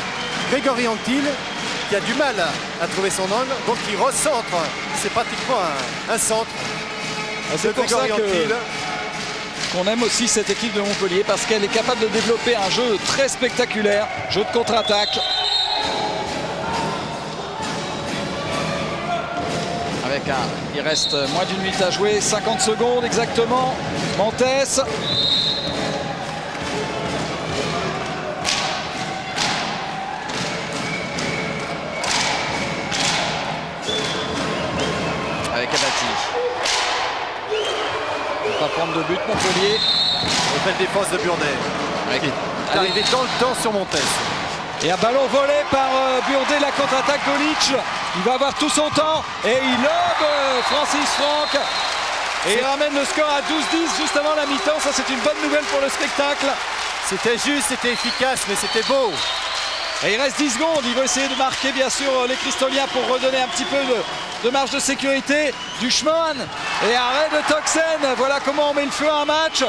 Grégory Anctil, qui a du mal à trouver son angle, donc il recentre. C'est pratiquement un centre. C'est pour ça qu'on aime aussi cette équipe de Montpellier, parce qu'elle est capable de développer un jeu très spectaculaire, jeu de contre-attaque. Il reste moins d'une minute à jouer, 50 secondes exactement. Montes. Avec Abati. Il ne va pas prendre de but Montpellier. Une belle défense de Burdet. Arrivé dans le temps sur Montes. Et un ballon volé par Burdet, la contre-attaque Golic. Il va avoir tout son temps et il lobe Francis Franck. Et il ramène le score à 12-10 juste avant la mi-temps. Ça, c'est une bonne nouvelle pour le spectacle. C'était juste, c'était efficace, mais c'était beau. Et il reste 10 secondes. Il va essayer de marquer, bien sûr, les Cristoliens pour redonner un petit peu de marge de sécurité. Duchman et arrêt de Toxen. Voilà comment on met le feu à un match.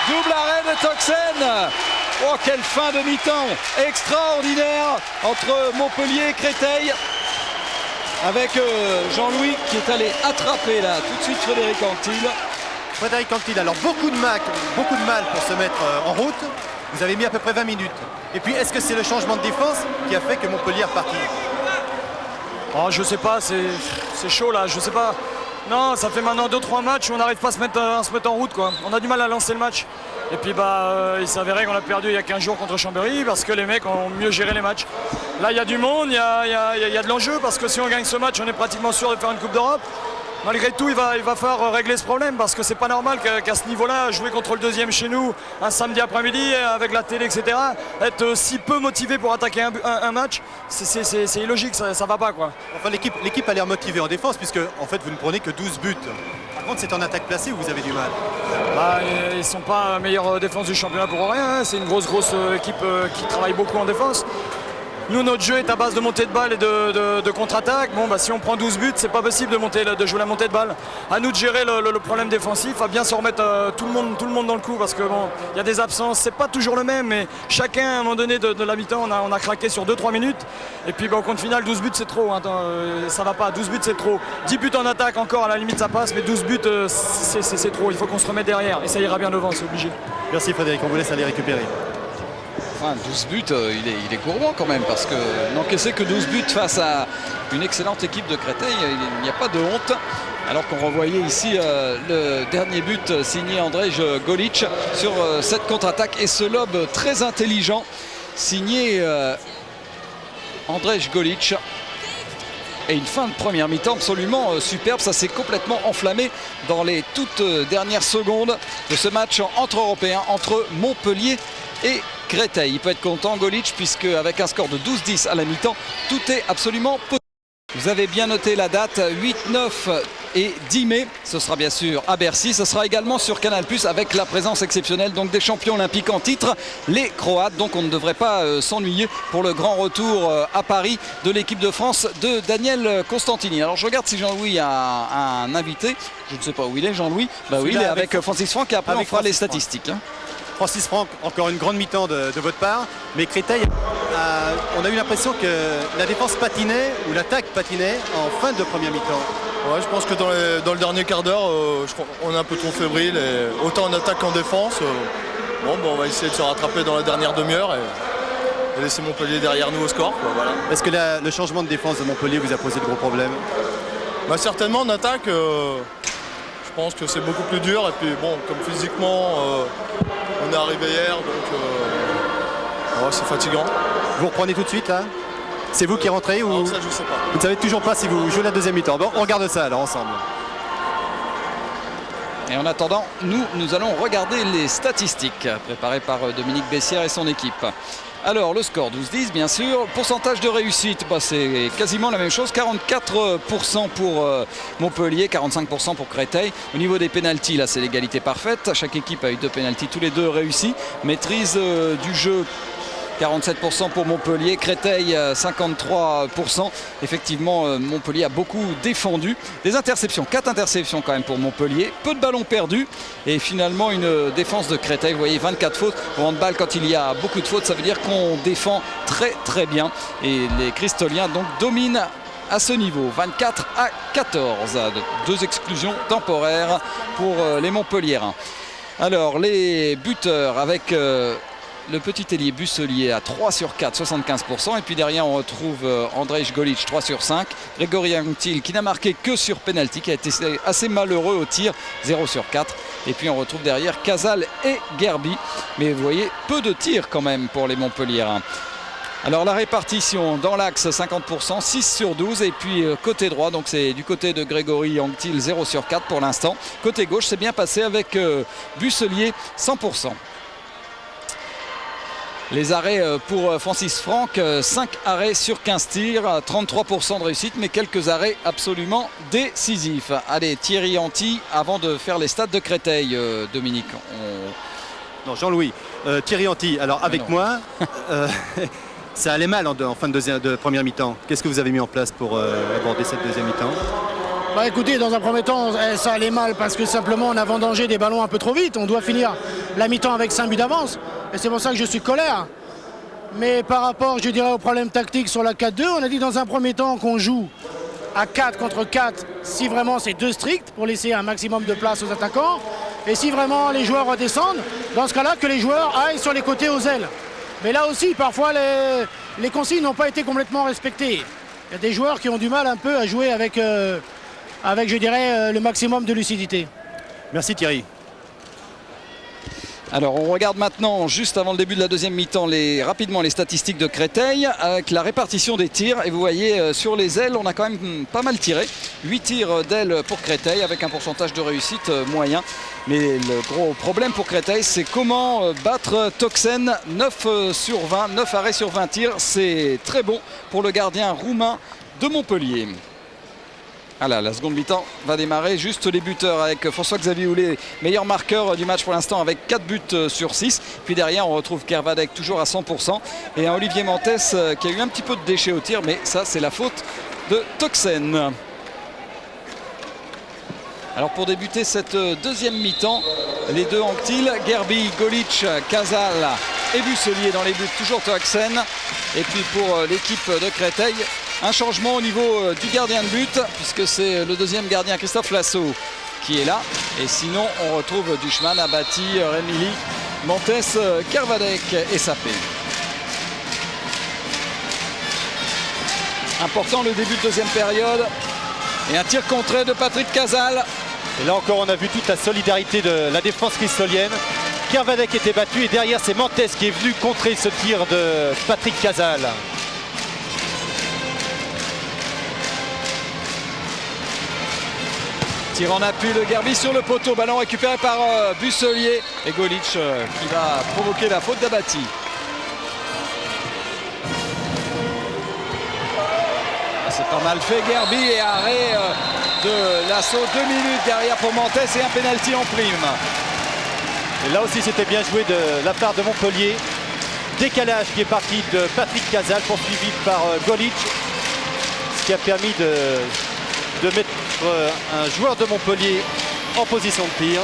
Double arrêt de Toxen. Oh, quelle fin de mi-temps extraordinaire entre Montpellier et Créteil. Avec Jean-Louis qui est allé attraper là tout de suite Frédéric Anctil. Frédéric Anctil, alors beaucoup de mal pour se mettre en route. Vous avez mis à peu près 20 minutes. Et puis est-ce que c'est le changement de défense qui a fait que Montpellier est reparti? Oh, je sais pas, c'est chaud là, je sais pas. Non, ça fait maintenant 2-3 matchs où on n'arrive pas à se mettre en route quoi. On a du mal à lancer le match. Et puis il s'avérait qu'on a perdu il y a 15 jours contre Chambéry parce que les mecs ont mieux géré les matchs. Là il y a du monde, il y a de l'enjeu parce que si on gagne ce match, on est pratiquement sûr de faire une Coupe d'Europe. Malgré tout, il va falloir régler ce problème parce que c'est pas normal qu'à ce niveau-là, jouer contre le deuxième chez nous un samedi après-midi avec la télé, etc., être si peu motivé pour attaquer un match, c'est illogique, ça va pas quoi. Enfin, l'équipe a l'air motivée en défense puisque en fait vous ne prenez que 12 buts. Par contre, c'est en attaque placée où vous avez du mal. Ils ne sont pas meilleure défense du championnat pour rien, hein. C'est une grosse équipe qui travaille beaucoup en défense. Nous, notre jeu est à base de montée de balle et de contre-attaque. Bon, si on prend 12 buts, c'est pas possible de jouer la montée de balle. À nous de gérer le problème défensif, à bien se remettre tout le monde dans le coup parce que bon, il y a des absences, c'est pas toujours le même, mais chacun à un moment donné de la mi-temps, on a craqué sur 2-3 minutes. Et puis au compte final, 12 buts c'est trop. Hein. Ça va pas, 12 buts c'est trop. 10 buts en attaque encore, à la limite ça passe, mais 12 buts c'est trop. Il faut qu'on se remette derrière et ça ira bien devant, c'est obligé. Merci Frédéric, on vous laisse aller récupérer. Enfin, 12 buts, il est gourmand quand même parce que n'encaisser que 12 buts face à une excellente équipe de Créteil, il n'y a pas de honte. Alors qu'on revoyait ici le dernier but signé Andrej Golic sur cette contre-attaque et ce lob très intelligent signé Andrej Golic. Et une fin de première mi-temps absolument superbe. Ça s'est complètement enflammé dans les toutes dernières secondes de ce match entre Européens, entre Montpellier et Créteil. Il peut être content Golic puisque avec un score de 12-10 à la mi-temps, tout est absolument possible. Vous avez bien noté la date, 8, 9 et 10 mai. Ce sera bien sûr à Bercy. Ce sera également sur Canal+ avec la présence exceptionnelle donc des champions olympiques en titre, les Croates. Donc on ne devrait pas s'ennuyer pour le grand retour à Paris de l'équipe de France de Daniel Constantini. Alors je regarde si Jean-Louis a un invité. Je ne sais pas où il est Jean-Louis. Oui, il est avec Francis Franck et après on fera les statistiques. Francis Franck, encore une grande mi-temps de votre part, mais Créteil, on a eu l'impression que la défense patinait ou l'attaque patinait en fin de première mi-temps. Ouais, je pense que dans le dernier quart d'heure, on est un peu trop fébrile, et autant en attaque qu'en défense. On va essayer de se rattraper dans la dernière demi-heure et laisser Montpellier derrière nous au score. Voilà. Est-ce que le changement de défense de Montpellier vous a posé de gros problèmes? Certainement en attaque, je pense que c'est beaucoup plus dur. Et puis bon, comme physiquement, on est arrivé hier, donc c'est fatigant. Vous reprenez tout de suite là? C'est vous qui rentrez ou Alors, ça, je sais pas. vous ne savez toujours pas si vous jouez la deuxième mi-temps? Bon, on regarde ça alors ensemble. Et en attendant, nous allons regarder les statistiques préparées par Dominique Bessières et son équipe. Alors le score 12-10 bien sûr, pourcentage de réussite, c'est quasiment la même chose, 44% pour Montpellier, 45% pour Créteil. Au niveau des pénaltys, là c'est l'égalité parfaite, chaque équipe a eu 2 pénaltys, tous les deux réussis. Maîtrise du jeu, 47% pour Montpellier, Créteil 53%. Effectivement, Montpellier a beaucoup défendu. Des interceptions, 4 interceptions quand même pour Montpellier. Peu de ballons perdus et finalement une défense de Créteil. Vous voyez, 24 fautes. Au handball, quand il y a beaucoup de fautes, ça veut dire qu'on défend très très bien. Et les Cristoliens donc dominent à ce niveau, 24-14. 2 exclusions temporaires pour les Montpelliérains. Alors les buteurs avec... le petit ailier Busselier à 3 sur 4, 75%. Et puis derrière, on retrouve Andrej Golic, 3 sur 5. Grégory Anctil, qui n'a marqué que sur penalty, qui a été assez malheureux au tir, 0 sur 4. Et puis on retrouve derrière Casal et Gerbi. Mais vous voyez, peu de tirs quand même pour les Montpelliérains. Alors la répartition dans l'axe 50%, 6 sur 12 et puis côté droit, donc c'est du côté de Grégory Anctil 0 sur 4 pour l'instant. Côté gauche, c'est bien passé avec Busselier 100%. Les arrêts pour Francis Franck, 5 arrêts sur 15 tirs, 33% de réussite, mais quelques arrêts absolument décisifs. Allez, Thierry Anti, avant de faire les stats de Créteil, Dominique. Non, Jean-Louis, Thierry Anti, alors avec moi, ça allait mal en fin de première mi-temps. Qu'est-ce que vous avez mis en place pour aborder cette deuxième mi-temps? Écoutez, dans un premier temps, ça allait mal parce que simplement on a vendangé des ballons un peu trop vite. On doit finir la mi-temps avec 5 buts d'avance. Et c'est pour ça que je suis colère. Mais par rapport, je dirais, au problème tactique sur la 4-2, on a dit dans un premier temps qu'on joue à 4 contre 4 si vraiment c'est 2 stricts pour laisser un maximum de place aux attaquants. Et si vraiment les joueurs redescendent, dans ce cas-là, que les joueurs aillent sur les côtés aux ailes. Mais là aussi, parfois, les consignes n'ont pas été complètement respectées. Il y a des joueurs qui ont du mal un peu à jouer avec je dirais, le maximum de lucidité. Merci Thierry. Alors on regarde maintenant, juste avant le début de la deuxième mi-temps, rapidement les statistiques de Créteil avec la répartition des tirs. Et vous voyez sur les ailes, on a quand même pas mal tiré. 8 tirs d'aile pour Créteil avec un pourcentage de réussite moyen. Mais le gros problème pour Créteil, c'est comment battre Toxen. 9 sur 20, 9 arrêts sur 20 tirs. C'est très bon pour le gardien roumain de Montpellier. Voilà, la seconde mi-temps va démarrer, juste les buteurs avec François-Xavier Houlet, meilleur marqueur du match pour l'instant avec 4 buts sur 6. Puis derrière on retrouve Kervadec toujours à 100% et un Olivier Mantès qui a eu un petit peu de déchets au tir, mais ça c'est la faute de Toxen. Alors pour débuter cette deuxième mi-temps, les deux Anctil, Gerbi, Golic, Casal et Busselier dans les buts, toujours Toxen. Et puis pour l'équipe de Créteil, un changement au niveau du gardien de but, puisque c'est le deuxième gardien Christophe Lasso qui est là. Et sinon, on retrouve Duchman, Abati, Rémili, Mantès, Kervadec et Sapé. Important le début de deuxième période. Et un tir contré de Patrick Casal. Et là encore, on a vu toute la solidarité de la défense cristolienne. Kervadec était battu et derrière, c'est Mantès qui est venu contrer ce tir de Patrick Casal. Tir en appui de Gerbi sur le poteau, ballon récupéré par Busselier et Golic qui va provoquer la faute d'Abati. C'est pas mal fait, Gerbi, et arrêt de Lasso, 2 minutes derrière pour Mantès et un pénalty en prime. Et là aussi c'était bien joué de la part de Montpellier. Décalage qui est parti de Patrick Casal poursuivi par Golic, ce qui a permis de mettre un joueur de Montpellier en position de tir.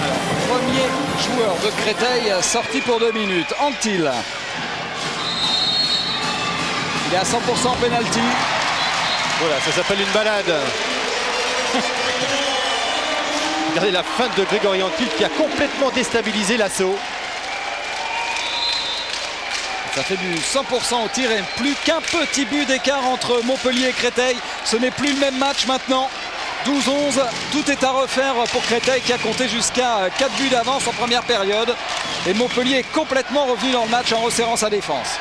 Alors, premier joueur de Créteil sorti pour 2 minutes, Anctil. Il est à 100% penalty. Voilà, ça s'appelle une balade. Regardez la feinte de Grégory Anctil qui a complètement déstabilisé l'assaut. Ça fait du 100% au tir et plus qu'un petit but d'écart entre Montpellier et Créteil. Ce n'est plus le même match maintenant. 12-11, tout est à refaire pour Créteil qui a compté jusqu'à 4 buts d'avance en première période. Et Montpellier est complètement revenu dans le match en resserrant sa défense.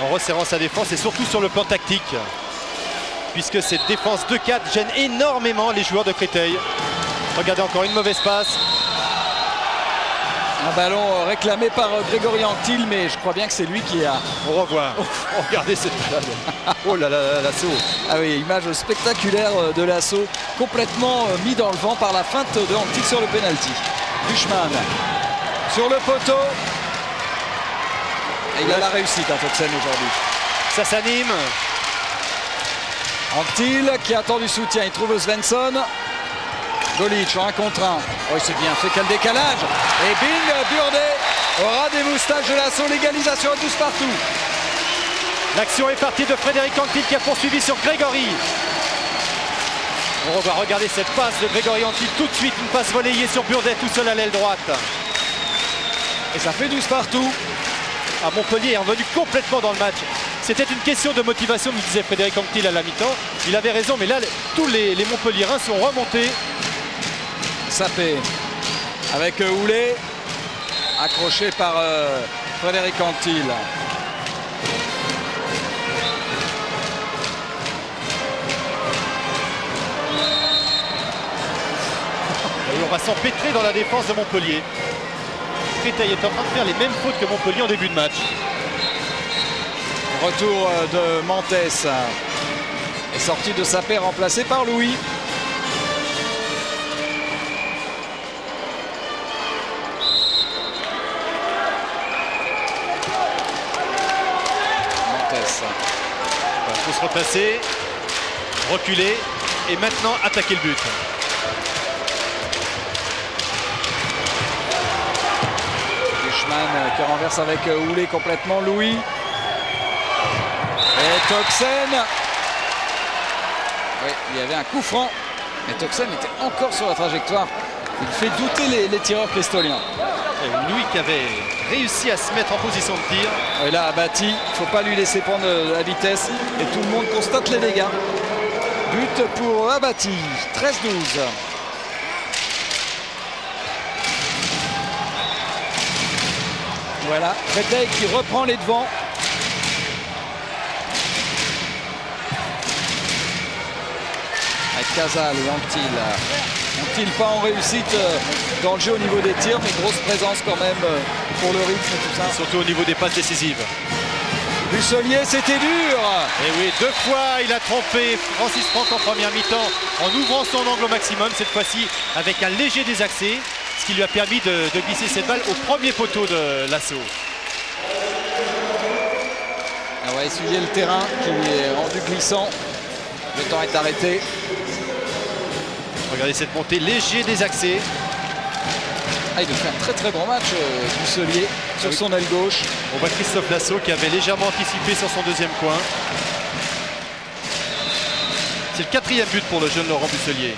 En resserrant sa défense et surtout sur le plan tactique. Puisque cette défense 2-4 gêne énormément les joueurs de Créteil. Regardez encore une mauvaise passe. Un ballon réclamé par Grégory Anctil, mais je crois bien que c'est lui qui a... Au revoir. Regardez cette balle. Oh là là, l'assaut. Ah oui, image spectaculaire de l'assaut, complètement mis dans le vent par la feinte de Anctil sur le penalty. Buchmann sur le poteau. Et il a la réussite à Toxen aujourd'hui. Ça s'anime. Anctil qui attend du soutien, il trouve Svensson. Golic en 1 contre 1. Oh, c'est bien fait, quel décalage. Et bing, Burdet aura des moustaches de l'assaut, l'égalisation à 12 partout. L'action est partie de Frédéric Anctil qui a poursuivi sur Grégory. On va regarder cette passe de Grégory Anctil tout de suite, une passe relayée sur Burdet tout seul à l'aile droite. Et ça fait 12 partout. À Montpellier est revenu complètement dans le match. C'était une question de motivation, nous disait Frédéric Anctil à la mi-temps. Il avait raison, mais là, tous les Montpelliérains sont remontés. Sapé avec Houlet, accroché par Frédéric Anctil. Et on va s'empêtrer dans la défense de Montpellier. Créteil est en train de faire les mêmes fautes que Montpellier en début de match. Retour de Mantes est sorti de Sapé, remplacé par Louis. Il faut se replacer, reculer et maintenant attaquer le but. Buchmann qui renverse avec Houlet complètement, Louis. Et Toxen. Oui, il y avait un coup franc. Mais Toxen était encore sur la trajectoire. Il fait douter les tireurs cristoliens. Et Louis qui avait réussi à se mettre en position de tir. Et là, Abati, il ne faut pas lui laisser prendre la vitesse. Et tout le monde constate les dégâts. But pour Abati, 13-12. Voilà, Créteil qui reprend les devants. Avec Casal et Anctil. Anctil pas en réussite dans le jeu au niveau des tirs, mais grosse présence quand même pour le rythme et tout ça. Surtout au niveau des passes décisives. Busselier, c'était dur. Et oui, 2 fois il a trompé Francis Franck en première mi-temps en ouvrant son angle au maximum, cette fois-ci avec un léger désaxé, ce qui lui a permis de glisser cette balle au premier poteau de l'assaut. On va essuyer le terrain qui est rendu glissant. Le temps est arrêté. Regardez cette montée, léger désaxé. Ah, il fait un très très bon match, Busselier, sur son aile gauche. On voit Christophe Lasso qui avait légèrement anticipé sur son deuxième coin. C'est le 4e but pour le jeune Laurent Busselier.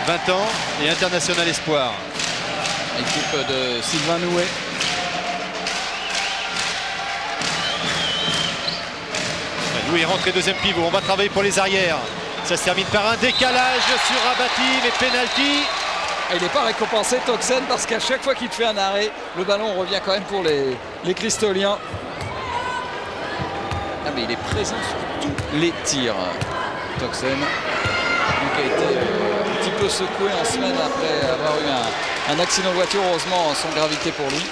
20 ans et international espoir. Équipe de Sylvain Nouet. Louis est rentré deuxième pivot. On va travailler pour les arrières. Ça se termine par un décalage sur Abati, mais penalty. Il n'est pas récompensé, Toxen, parce qu'à chaque fois qu'il te fait un arrêt, le ballon revient quand même pour les Cristoliens. Ah, mais il est présent sur tous les tirs, Toxen. Lui qui a été un petit peu secoué en semaine après avoir eu un accident de voiture, heureusement sans gravité pour lui.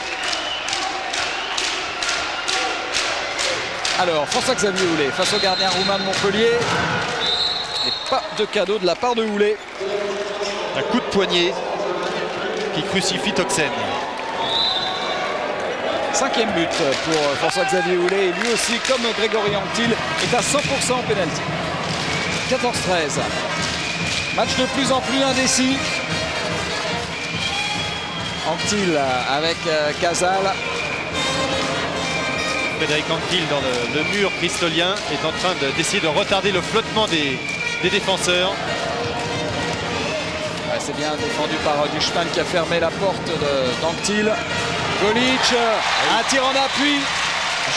Alors, François-Xavier Houlet face au gardien roumain de Montpellier. Et pas de cadeau de la part de Houlet. Un coup de poignet qui crucifie Toxen. 5e but pour François-Xavier Houlet. Et lui aussi, comme Grégory Anctil, est à 100% en pénalty. 14-13. Match de plus en plus indécis. Anctil avec Casal. Frédéric Anctil dans le mur cristolien est en train d'essayer de retarder le flottement des défenseurs. Ouais, c'est bien défendu par Buchmann qui a fermé la porte d'Anctil. Golic, un tir en appui.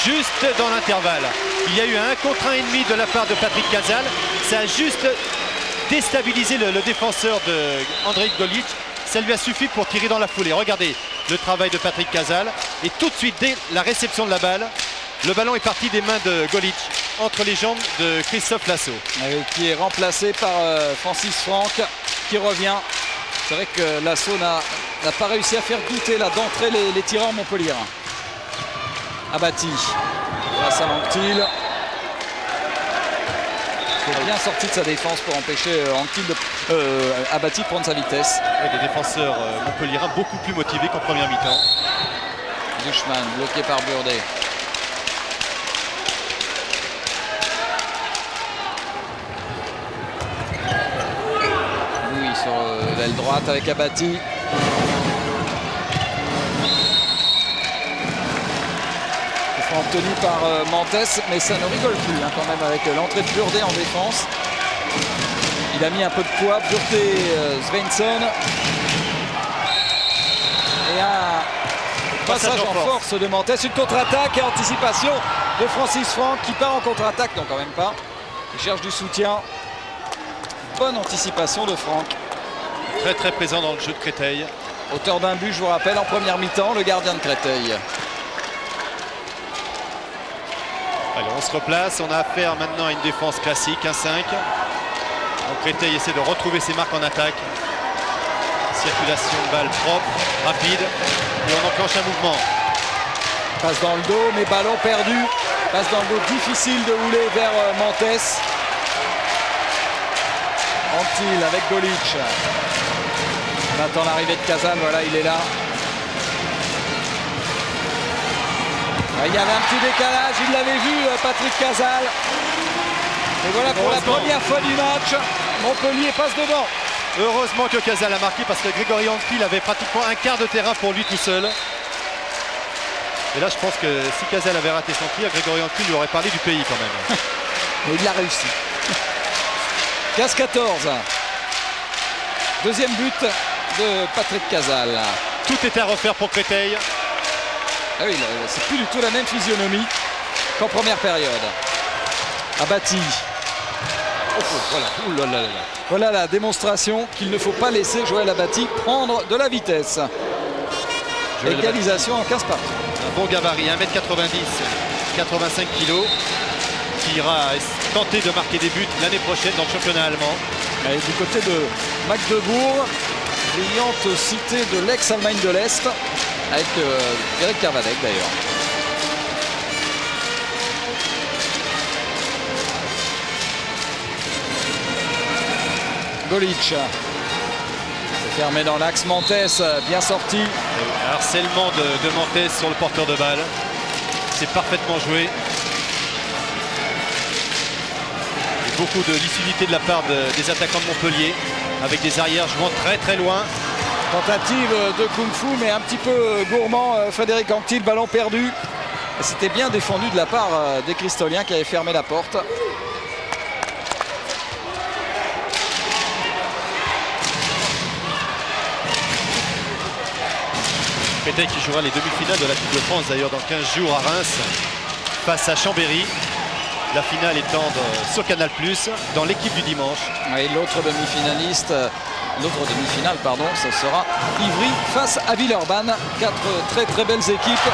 Juste dans l'intervalle. Il y a eu un contre 1,5 de la part de Patrick Casal. Ça a juste déstabilisé le défenseur de Andrei Golic. Ça lui a suffi pour tirer dans la foulée. Regardez le travail de Patrick Casal. Et tout de suite, dès la réception de la balle, le ballon est parti des mains de Golic entre les jambes de Christophe Lasso. Qui est remplacé par Francis Franck qui revient. C'est vrai que Lasso n'a pas réussi à faire goûter là d'entrer les tireurs Montpellier. Abati face à Anctil. Il est bien sorti de sa défense pour empêcher Abati de prendre sa vitesse. Et des défenseurs montpelliérains beaucoup plus motivés qu'en première mi-temps. Duchman bloqué par Burdet. Louis sur l'aile droite avec Abati. Obtenu par Mantes, mais ça ne rigole plus hein, quand même avec l'entrée de Burdet en défense. Il a mis un peu de poids, Burdet, Svensson. Et un passage en force de Mantes, une contre-attaque et anticipation de Francis Franck qui part en contre-attaque, non quand même pas. Il cherche du soutien. Bonne anticipation de Franck. Très très présent dans le jeu de Créteil. Auteur d'un but, je vous rappelle, en première mi-temps, le gardien de Créteil. Allez, on se replace, on a affaire maintenant à une défense classique, 1-5. Donc Créteil essaie de retrouver ses marques en attaque. Circulation de balle propre, rapide, et on enclenche un mouvement. Passe dans le dos, mais ballon perdu. Passe dans le dos, difficile de rouler vers Mantes. Anctil avec Golic. On attend l'arrivée de Casal, voilà, il est là. Il y avait un petit décalage, il l'avait vu, Patrick Casal. Et voilà pour la première fois du match, Montpellier passe devant. Heureusement que Casal a marqué parce que Grégory Anctil avait pratiquement un quart de terrain pour lui tout seul. Et là je pense que si Casal avait raté son tir, Grégory Anctil lui aurait parlé du pays quand même. Et il l'a réussi. 15-14. Deuxième but de Patrick Casal. Tout est à refaire pour Créteil. Ah oui, c'est plus du tout la même physionomie qu'en première période. Abati. Voilà. Voilà la démonstration qu'il ne faut pas laisser Joël Abati prendre de la vitesse. Égalisation en 15 parties. Un bon gabarit, 1m90, 85 kg, qui ira tenter de marquer des buts l'année prochaine dans le championnat allemand. Et du côté de Magdebourg, brillante cité de l'ex-Allemagne de l'Est, avec Eric Carvadec d'ailleurs. Golic. C'est fermé dans l'axe, Mantes, bien sorti. Harcèlement de Mantes sur le porteur de balle. C'est parfaitement joué. Et beaucoup de lucidité de la part des attaquants de Montpellier, avec des arrières jouant très très loin. Tentative de kung-fu, mais un petit peu gourmand. Frédéric Anctil, ballon perdu. C'était bien défendu de la part des Cristoliens qui avaient fermé la porte. Créteil qui jouera les demi-finales de la Coupe de France d'ailleurs dans 15 jours à Reims face à Chambéry. La finale étant sur Canal+, dans l'équipe du dimanche. Et l'autre demi-finaliste, ce sera Ivry face à Villeurbanne. 4 très très belles équipes.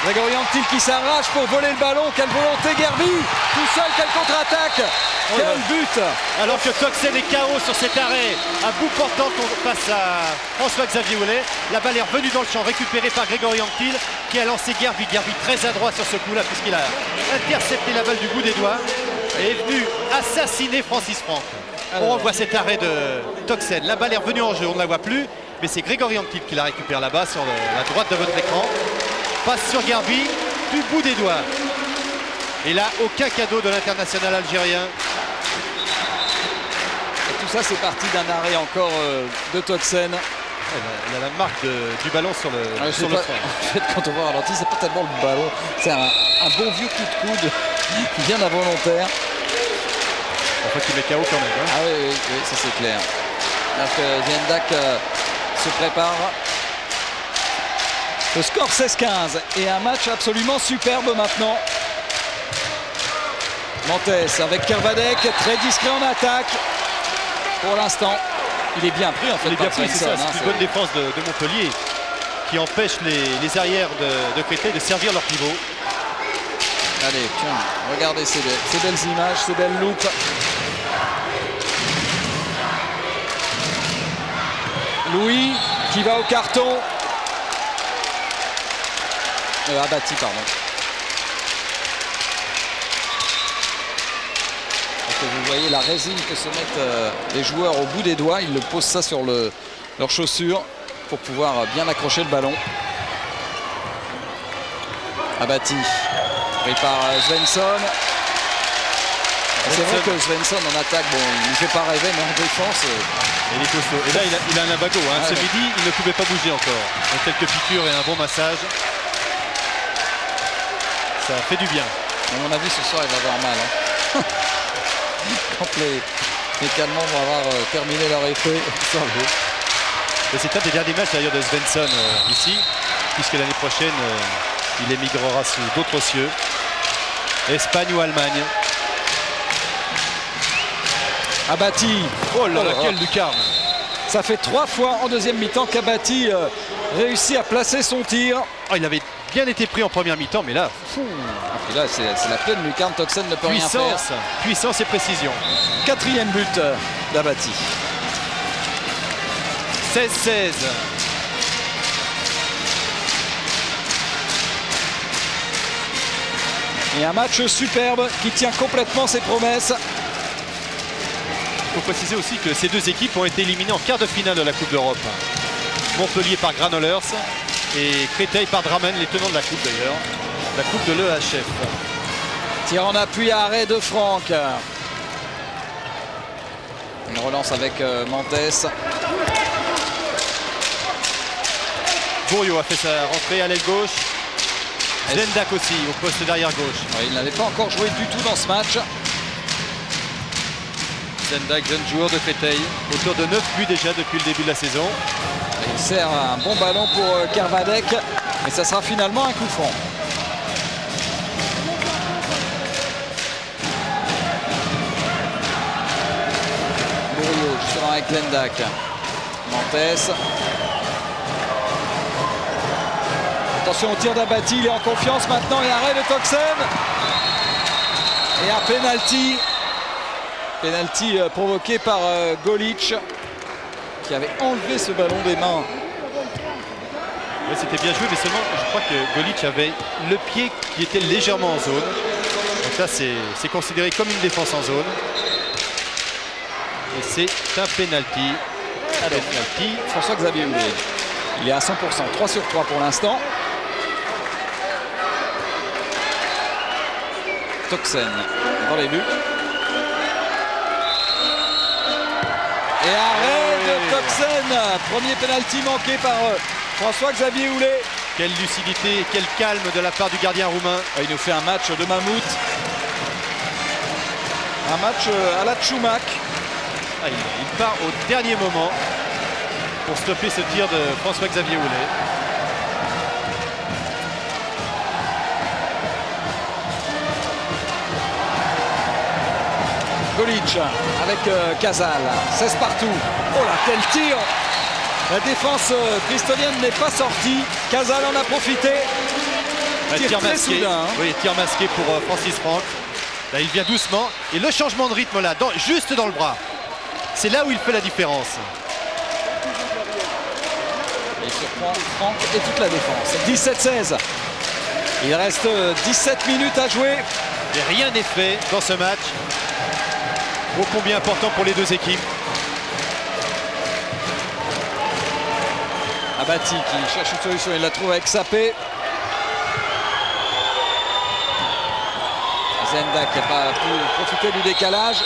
Grégory Anctil qui s'arrache pour voler le ballon. Quelle volonté, Gerby! Tout seul, quelle contre-attaque! Quel but! Alors que Toxen est KO sur cet arrêt à bout portant face à François-Xavier Ouellet. La balle est revenue dans le champ, récupérée par Grégory Anctil qui a lancé Gerby. Gerby très adroit sur ce coup-là puisqu'il a intercepté la balle du bout des doigts et est venu assassiner Francis Franck. On revoit cet arrêt de Toxen. La balle est revenue en jeu, on ne la voit plus, mais c'est Grégory Anctil qui la récupère là-bas sur la droite de votre écran. Passe sur Gerby du bout des doigts. Et là, aucun cadeau de l'international algérien. Et tout ça, c'est parti d'un arrêt encore de Toxen. Elle a la marque du ballon sur le front. En fait, quand on voit ralenti, c'est pas tellement le ballon. C'est un bon vieux coup de coude, bien involontaire. Enfin, qui met KO quand même. Hein. Ah oui, ça c'est clair. Alors que Ziendak se prépare. Le score 16-15 et un match absolument superbe maintenant. Montes avec Kervadec, très discret en attaque. Pour l'instant, il est bien pris en fait. Il est bien par pris, c'est ça. Svensson, C'est une bonne défense de Montpellier qui empêche les arrières de Créteil de servir leur pivot. Allez, tiens, regardez ces belles images, ces belles loupes. Louis qui va au carton. Abattu, pardon. Parce que vous voyez la résine que se mettent les joueurs au bout des doigts. Ils le posent ça sur leurs chaussures pour pouvoir bien accrocher le ballon. Abattu. Pris par Svensson. C'est vrai que Svensson en attaque, bon, il ne fait pas rêver, mais en défense. Il est costaud. Et là, il a un abago. Hein. Ah, Ce ouais. midi, il ne pouvait pas bouger encore. Donc, quelques piqûres et un bon massage. Ça fait du bien. À mon avis, ce soir, il va avoir mal. Hein. Quand les Calmans vont avoir terminé leur effet. Et c'est un des derniers matchs d'ailleurs de Svensson ici, puisque l'année prochaine, il émigrera sous d'autres cieux. Espagne ou Allemagne. Abati. Oh là là, quel lucarne. Ça fait 3 fois en deuxième mi-temps qu'Abati réussit à placer son tir. Oh, il avait bien été pris en première mi-temps, mais là, Et puis là, c'est la pleine lucarne. Toxen ne peut rien faire. Puissance et précision. 4e but d'Abati. 16-16. Et un match superbe qui tient complètement ses promesses. Il faut préciser aussi que ces deux équipes ont été éliminées en quart de finale de la Coupe d'Europe. Montpellier par Granollers et Créteil par Drammen, les tenants de la Coupe d'ailleurs. La Coupe de l'EHF. Tir en appui à arrêt de Franck. Une relance avec Montes. Bourriot a fait sa rentrée à l'aile gauche. Zendak aussi au poste d'arrière gauche. Il n'avait pas encore joué du tout dans ce match. Zendak, jeune joueur de Créteil. Auteur de 9 buts déjà depuis le début de la saison. Et il sert un bon ballon pour Kervadec. Mais ça sera finalement un coup franc. Bourriot justement avec Zendak. Montes. Attention au tir d'Abati, il est en confiance maintenant et arrêt de Toxen. Et un penalty. Penalty provoqué par Golic qui avait enlevé ce ballon des mains. Oui, c'était bien joué, mais seulement je crois que Golic avait le pied qui était légèrement en zone. Donc là, c'est considéré comme une défense en zone. Et c'est un penalty. Alors, François-Xavier Houlet. Il est à 100%, 3 sur 3 pour l'instant. Toxen dans les buts. Et arrêt de Toxen. Premier penalty manqué par François-Xavier Houlet. Quelle lucidité, quel calme de la part du gardien roumain. Il nous fait un match de mammouth. Un match à la Tchoumac. Il part au dernier moment pour stopper ce tir de François-Xavier Houlet. Golic avec Casal. 16 partout. Oh là, quel tir! La défense bristolienne n'est pas sortie. Casal en a profité. Tir très masqué. soudain, hein. Oui, tir masqué pour Francis Franck. Là, il vient doucement. Et le changement de rythme là, juste dans le bras. C'est là où il fait la différence. Il surprend Franck et toute la défense. 17-16. Il reste 17 minutes à jouer. Et rien n'est fait dans ce match. Ô combien important pour les deux équipes. Abati qui cherche une solution, il la trouve avec Sapé. Zendak n'a pas pu profiter du décalage.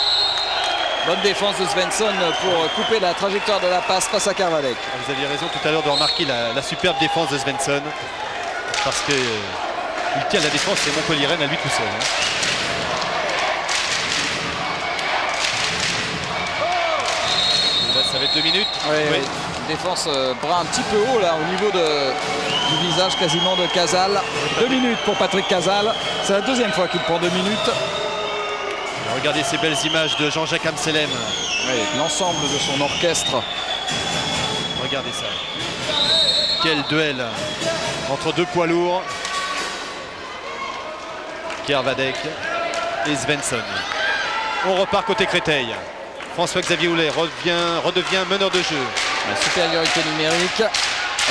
Bonne défense de Svensson pour couper la trajectoire de la passe face à Kervadec. Vous aviez raison tout à l'heure de remarquer la superbe défense de Svensson. Parce que il tient la défense, c'est Montpellier-Rennes à lui tout seul. Hein. Ça va être 2 minutes. Oui. Défense bras un petit peu haut là au niveau du visage quasiment de Casal. 2 minutes pour Patrick Casal. C'est la deuxième fois qu'il prend 2 minutes. Regardez ces belles images de Jean-Jacques Amselem. Oui, l'ensemble de son orchestre. Regardez ça. Quel duel entre deux poids lourds. Kervadec et Svensson. On repart côté Créteil. François-Xavier Houlet redevient meneur de jeu. La supériorité numérique.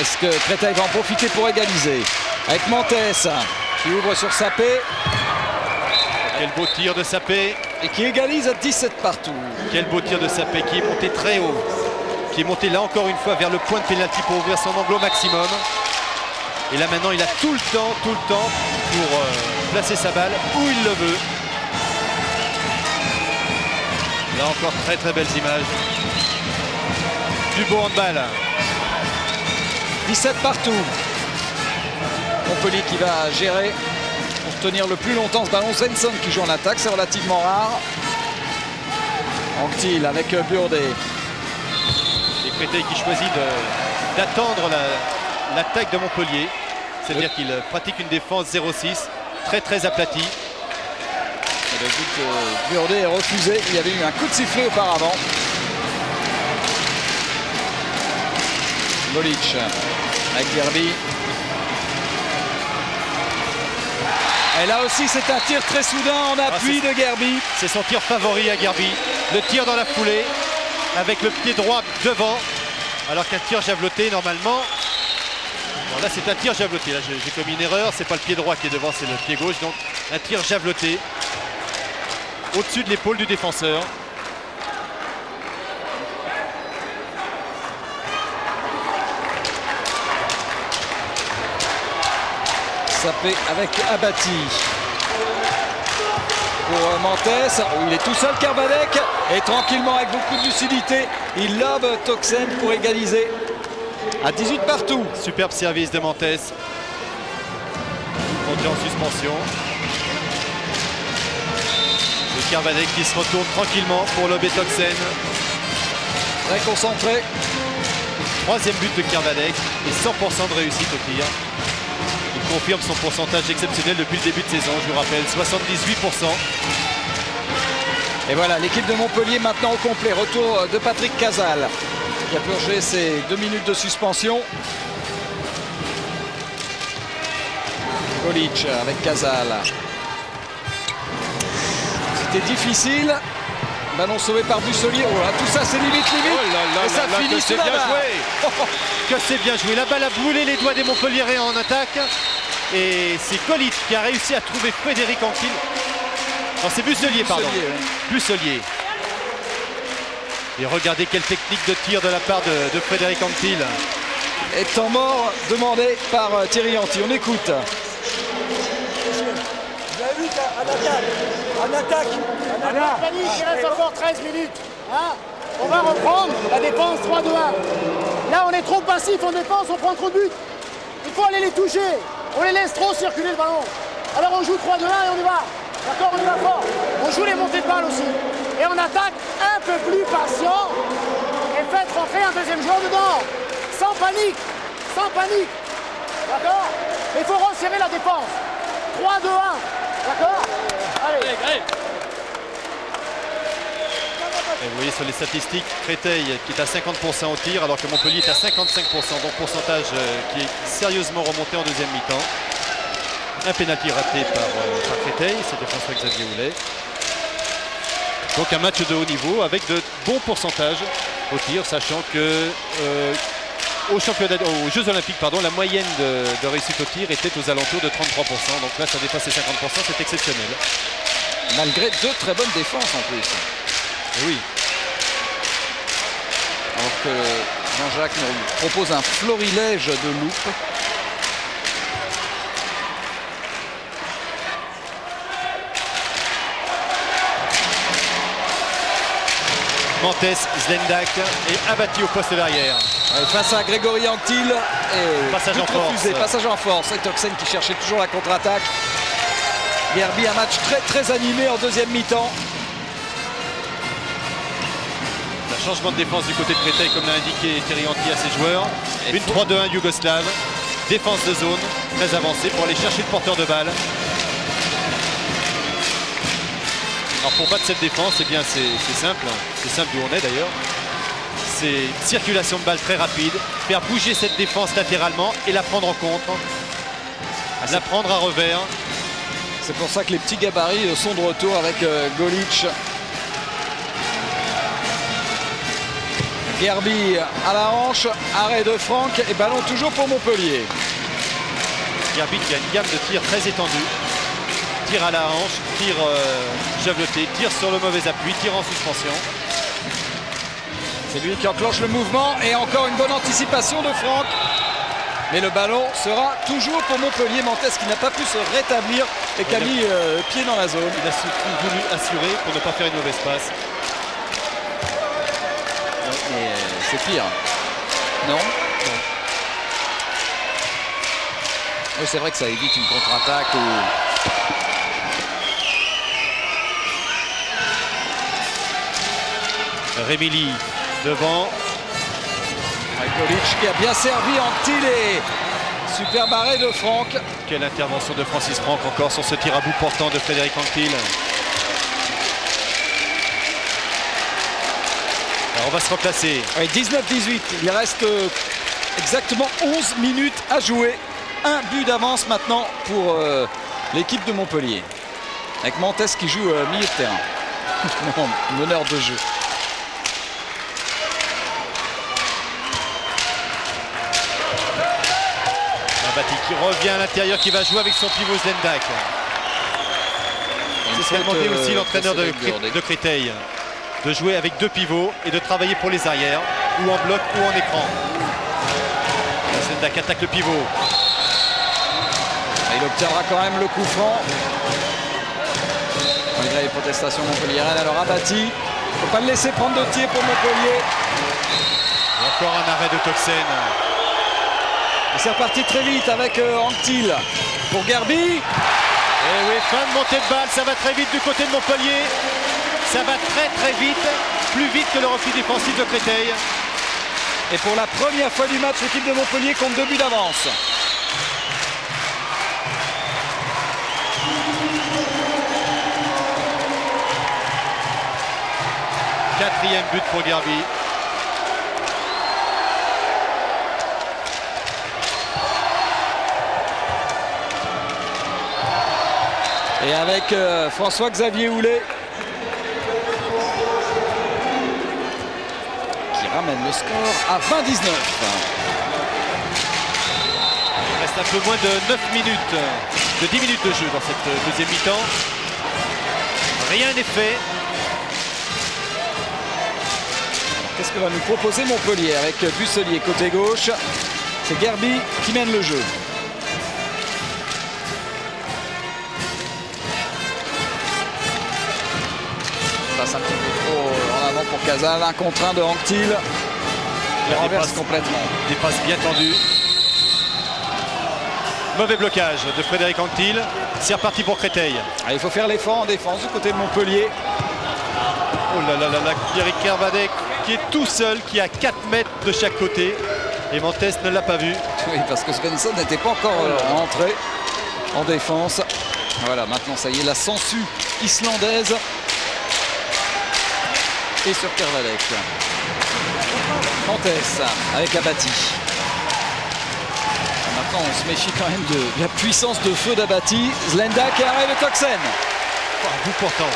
Est-ce que Créteil va en profiter pour égaliser? Avec Montes qui ouvre sur Sapé. Quel beau tir de Sapé. Et qui égalise à 17 partout. Quel beau tir de Sapé qui est monté très haut. Qui est monté là encore une fois vers le point de pénalty pour ouvrir son angle au maximum. Et là maintenant il a tout le temps pour placer sa balle où il le veut. Là encore très belles images. Du beau handball. 17 partout. Montpellier qui va gérer pour tenir le plus longtemps ce ballon. Svensson qui joue en attaque, c'est relativement rare. Anctil avec Burdet. Et Créteil qui choisit d'attendre l'attaque de Montpellier. C'est-à-dire qu'il pratique une défense 0-6, très aplatie. Et le but de Burdet est refusé. Il y avait eu un coup de sifflet auparavant. Golic avec Gerbi. Et là aussi c'est un tir très soudain en appui de Gerbi. C'est son tir favori à Gerbi. Le tir dans la foulée avec le pied droit devant. Alors qu'un tir javeloté normalement. Bon, là c'est un tir javeloté. Là j'ai commis une erreur. C'est pas le pied droit qui est devant, c'est le pied gauche. Donc un tir javeloté au-dessus de l'épaule du défenseur. Sapé avec Abati. Pour Montes, où il est tout seul, Kervadec. Et tranquillement, avec beaucoup de lucidité, il lobe Toxen pour égaliser à 18 partout. Superbe service de Montes. Monté en suspension. Et Kervadec qui se retourne tranquillement pour lober Toxen. Très concentré. Troisième but de Kervadec et 100% de réussite au tir. Il confirme son pourcentage exceptionnel depuis le début de saison, je vous rappelle, 78%. Et voilà, l'équipe de Montpellier maintenant au complet. Retour de Patrick Casal, qui a purgé ses 2 minutes de suspension. Golic avec Casal. C'était difficile. Ballon sauvé par Busselier. Oh là, tout ça c'est limite. Oh là là, et ça là, finit que c'est sous la bien barre. joué. Que c'est bien joué. La balle a brûlé les doigts des Montpelliérains en attaque. Et c'est Golic qui a réussi à trouver Frédéric Anctil. Non, c'est Busselier, pardon. Busselier. Et regardez quelle technique de tir de la part de Frédéric Anctil. Et temps mort demandé par Thierry Anti. On écoute. Vous avez vu qu'en attaque, il reste encore 13 minutes. Hein, on va reprendre la défense 3-2-1. Là, on est trop passif en défense, on prend trop de buts. Il faut aller les toucher. On les laisse trop circuler le ballon. Alors on joue 3-2-1 et on y va. D'accord, on y va fort. On joue les montées de balle aussi. Et on attaque un peu plus patient. Et faites rentrer un deuxième joueur dedans. Sans panique. Sans panique. D'accord? Il faut resserrer la défense. 3-2-1. D'accord? Allez. Et vous voyez sur les statistiques, Créteil qui est à 50% au tir alors que Montpellier est à 55%. Donc pourcentage qui est sérieusement remonté en deuxième mi-temps. Un pénalty raté par Créteil, c'était François-Xavier Houlet. Donc un match de haut niveau avec de bons pourcentages au tir, sachant que aux Jeux Olympiques, la moyenne de réussite au tir était aux alentours de 33%. Donc là, ça dépasse les 50%, c'est exceptionnel. Malgré 2 très bonnes défenses en plus. Et oui. Alors que Jean-Jacques nous propose un florilège de loupe. Montes, Zlendak et abattu au poste derrière. Face à Grégory Anctil et Passage en force. Passage en force. Et Toxen qui cherchait toujours la contre-attaque. Gerbi, un match très animé en deuxième mi-temps. changement de défense du côté de Créteil, comme l'a indiqué Thierry Anti à ses joueurs. Une 3-2-1 yougoslave. Défense de zone, très avancée pour aller chercher le porteur de balle. Alors pour battre cette défense, eh bien c'est simple. C'est simple d'où on est d'ailleurs. C'est circulation de balle très rapide, faire bouger cette défense latéralement et la prendre en contre. La prendre à revers. C'est pour ça que les petits gabarits sont de retour avec Golic. Gerbi à la hanche, arrêt de Franck et ballon toujours pour Montpellier. Gerbi qui a une gamme de tirs très étendue. Tir à la hanche, tir javeloté, tir sur le mauvais appui, tir en suspension. C'est lui qui enclenche le mouvement et encore une bonne anticipation de Franck. Mais le ballon sera toujours pour Montpellier. Montes qui n'a pas pu se rétablir et qui a mis pied dans la zone. Il a surtout voulu assurer pour ne pas faire une mauvaise passe. Mais c'est pire. Non, non. Oui, c'est vrai que ça évite une contre-attaque. Rémili devant. Golic qui a bien servi Anctil et super barré de Franck. Quelle intervention de Francis Franck encore sur ce tir à bout portant de Frédéric Anctil. Alors on va se replacer. Oui, 19-18, il reste exactement 11 minutes à jouer. Un but d'avance maintenant pour l'équipe de Montpellier. Avec Montes qui joue milieu de terrain. Meneur de jeu. Abati qui revient à l'intérieur, qui va jouer avec son pivot Zlendak. C'est ce qu'a demandé aussi l'entraîneur de Créteil. De jouer avec deux pivots et de travailler pour les arrières, ou en bloc ou en écran. Zlendak attaque le pivot. Il obtiendra quand même le coup franc. Malgré les protestations montpelliéraines. Alors Abati, il ne faut pas le laisser prendre de tir pour Montpellier. Et encore un arrêt de Toxen. Et c'est reparti très vite avec Anctil pour Gerbi. Et oui, fin de montée de balle, ça va très vite du côté de Montpellier. Ça va très vite, plus vite que le repli défensif de Créteil. Et pour la première fois du match, l'équipe de Montpellier compte 2 buts d'avance. Quatrième but pour Gerbi. Et avec François-Xavier Houlet qui ramène le score à 20-19. Il reste un peu moins de 9 minutes, de 10 minutes de jeu dans cette deuxième mi-temps. Rien n'est fait. Qu'est-ce que va nous proposer Montpellier avec Busselier côté gauche? C'est Gerbi qui mène le jeu. Passe un petit peu trop en avant pour Casal. 1 contre 1 de Anctil. Il renverse complètement. Des passes bien tendues. Mauvais blocage de Frédéric Anctil. C'est reparti pour Créteil. Ah, il faut faire l'effort en défense du côté de Montpellier. Oh là là là là, Pierrick Kervadec qui est tout seul, qui a 4 mètres de chaque côté. Et Montes ne l'a pas vu. Oui, parce que Svensson n'était pas encore rentré en défense. Voilà, maintenant ça y est, la sangsue islandaise. Et sur Kervadec. Montes avec Abati. Maintenant on se méfie quand même de la puissance de feu d'Abati. Zlendak et arrêt de Toxen. À bout portant.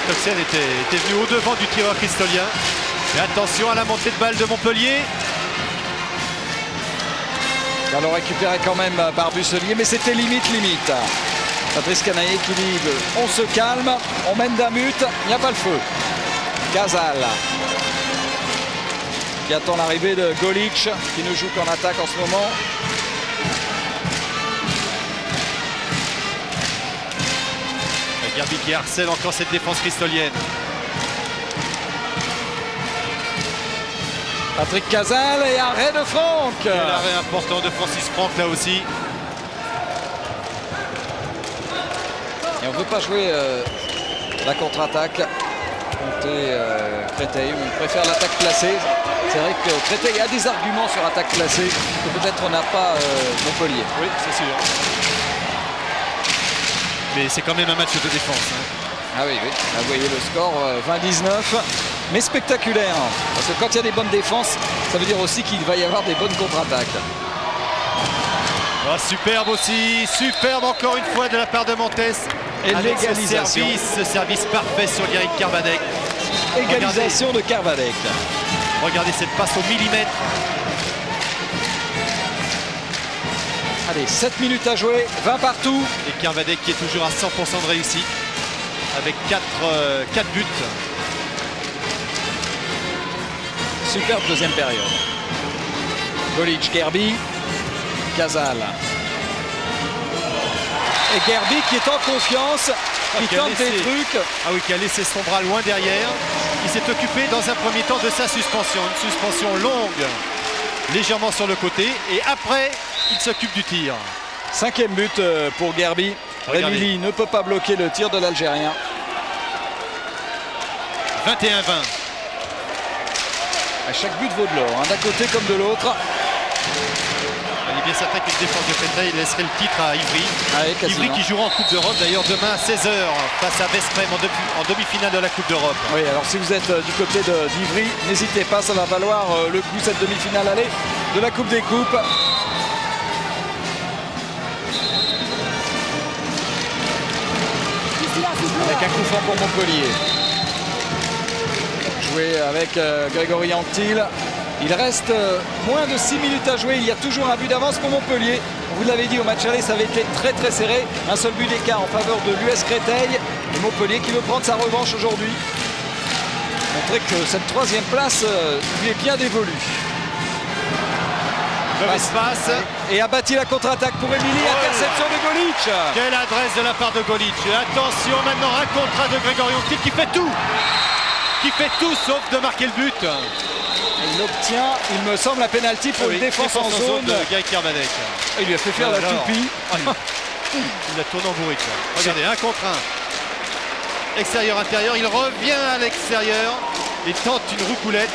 Toxen était venu au-devant du tireur cristolien. Mais attention à la montée de balle de Montpellier. Ballon récupéré quand même par Busselier, mais c'était limite. Patrice Canaillé qui dit on se calme, on mène d'un but, il n'y a pas le feu. Casal qui attend l'arrivée de Golic qui ne joue qu'en attaque en ce moment. Gerbi qui harcèle encore cette défense cristolienne. Patrick Casal et arrêt de Franck. Quel arrêt important de Francis Franck là aussi. Et on ne veut pas jouer la contre-attaque. affronter Créteil. On préfère l'attaque placée. C'est vrai que Créteil a des arguments sur attaque placée que peut-être on n'a pas Montpellier. Oui, c'est sûr. Mais c'est quand même un match de défense. Ah oui, oui. Là, vous voyez le score 20-19, mais spectaculaire. Parce que quand il y a des bonnes défenses, ça veut dire aussi qu'il va y avoir des bonnes contre-attaques. Oh, superbe aussi, superbe encore une fois de la part de Montes. Et avec l'égalisation. ce service parfait sur Guéric Kervadec. Égalisation de Kervadec. Regardez cette passe au millimètre. Allez, 7 minutes à jouer, 20 partout. Et Kervadec qui est toujours à 100% de réussite avec 4 buts. Superbe deuxième période. Golic, Gerbi, Casal. Et Gerbi qui est en confiance, qui tente des trucs. Ah oui, qui a laissé son bras loin derrière. Il s'est occupé dans un premier temps de sa suspension. Une suspension longue, légèrement sur le côté. Et après, il s'occupe du tir. 5e but pour Gerbi. Rémili ne peut pas bloquer le tir de l'Algérien. 21-20. À chaque but vaut de l'or, d'un côté comme de l'autre. On est bien certain qu'une défense de Créteil laisserait le titre à Ivry. Ouais, Ivry qui jouera en Coupe d'Europe d'ailleurs demain à 16h face à Vesprem en demi-finale de la Coupe d'Europe. Oui, alors si vous êtes du côté d'Ivry, n'hésitez pas, ça va valoir le coup cette demi-finale aller de la Coupe des Coupes. Avec un coup franc pour Montpellier. Joué avec Grégory Anctil. Il reste moins de 6 minutes à jouer. Il y a toujours un but d'avance pour Montpellier. Vous l'avez dit, au match aller, ça avait été très très serré. Un seul but d'écart en faveur de l'US Créteil. Et Montpellier qui veut prendre sa revanche aujourd'hui. Montrer que cette 3e place lui est bien dévolue. Espace. Et a bâti la contre-attaque pour Émilie. Interception de Golic. Quelle adresse de la part de Golic. Attention maintenant, un contrat de Grégory Anctil qui fait tout. Qui fait tout sauf de marquer le but. Et il obtient, il me semble, la pénalty pour une défense en zone de Guy Kervadec. Il lui a fait faire la toupie. Il la tourne en bourrique. Regardez, 1 contre 1. Extérieur-intérieur, il revient à l'extérieur. Il tente une roucoulette.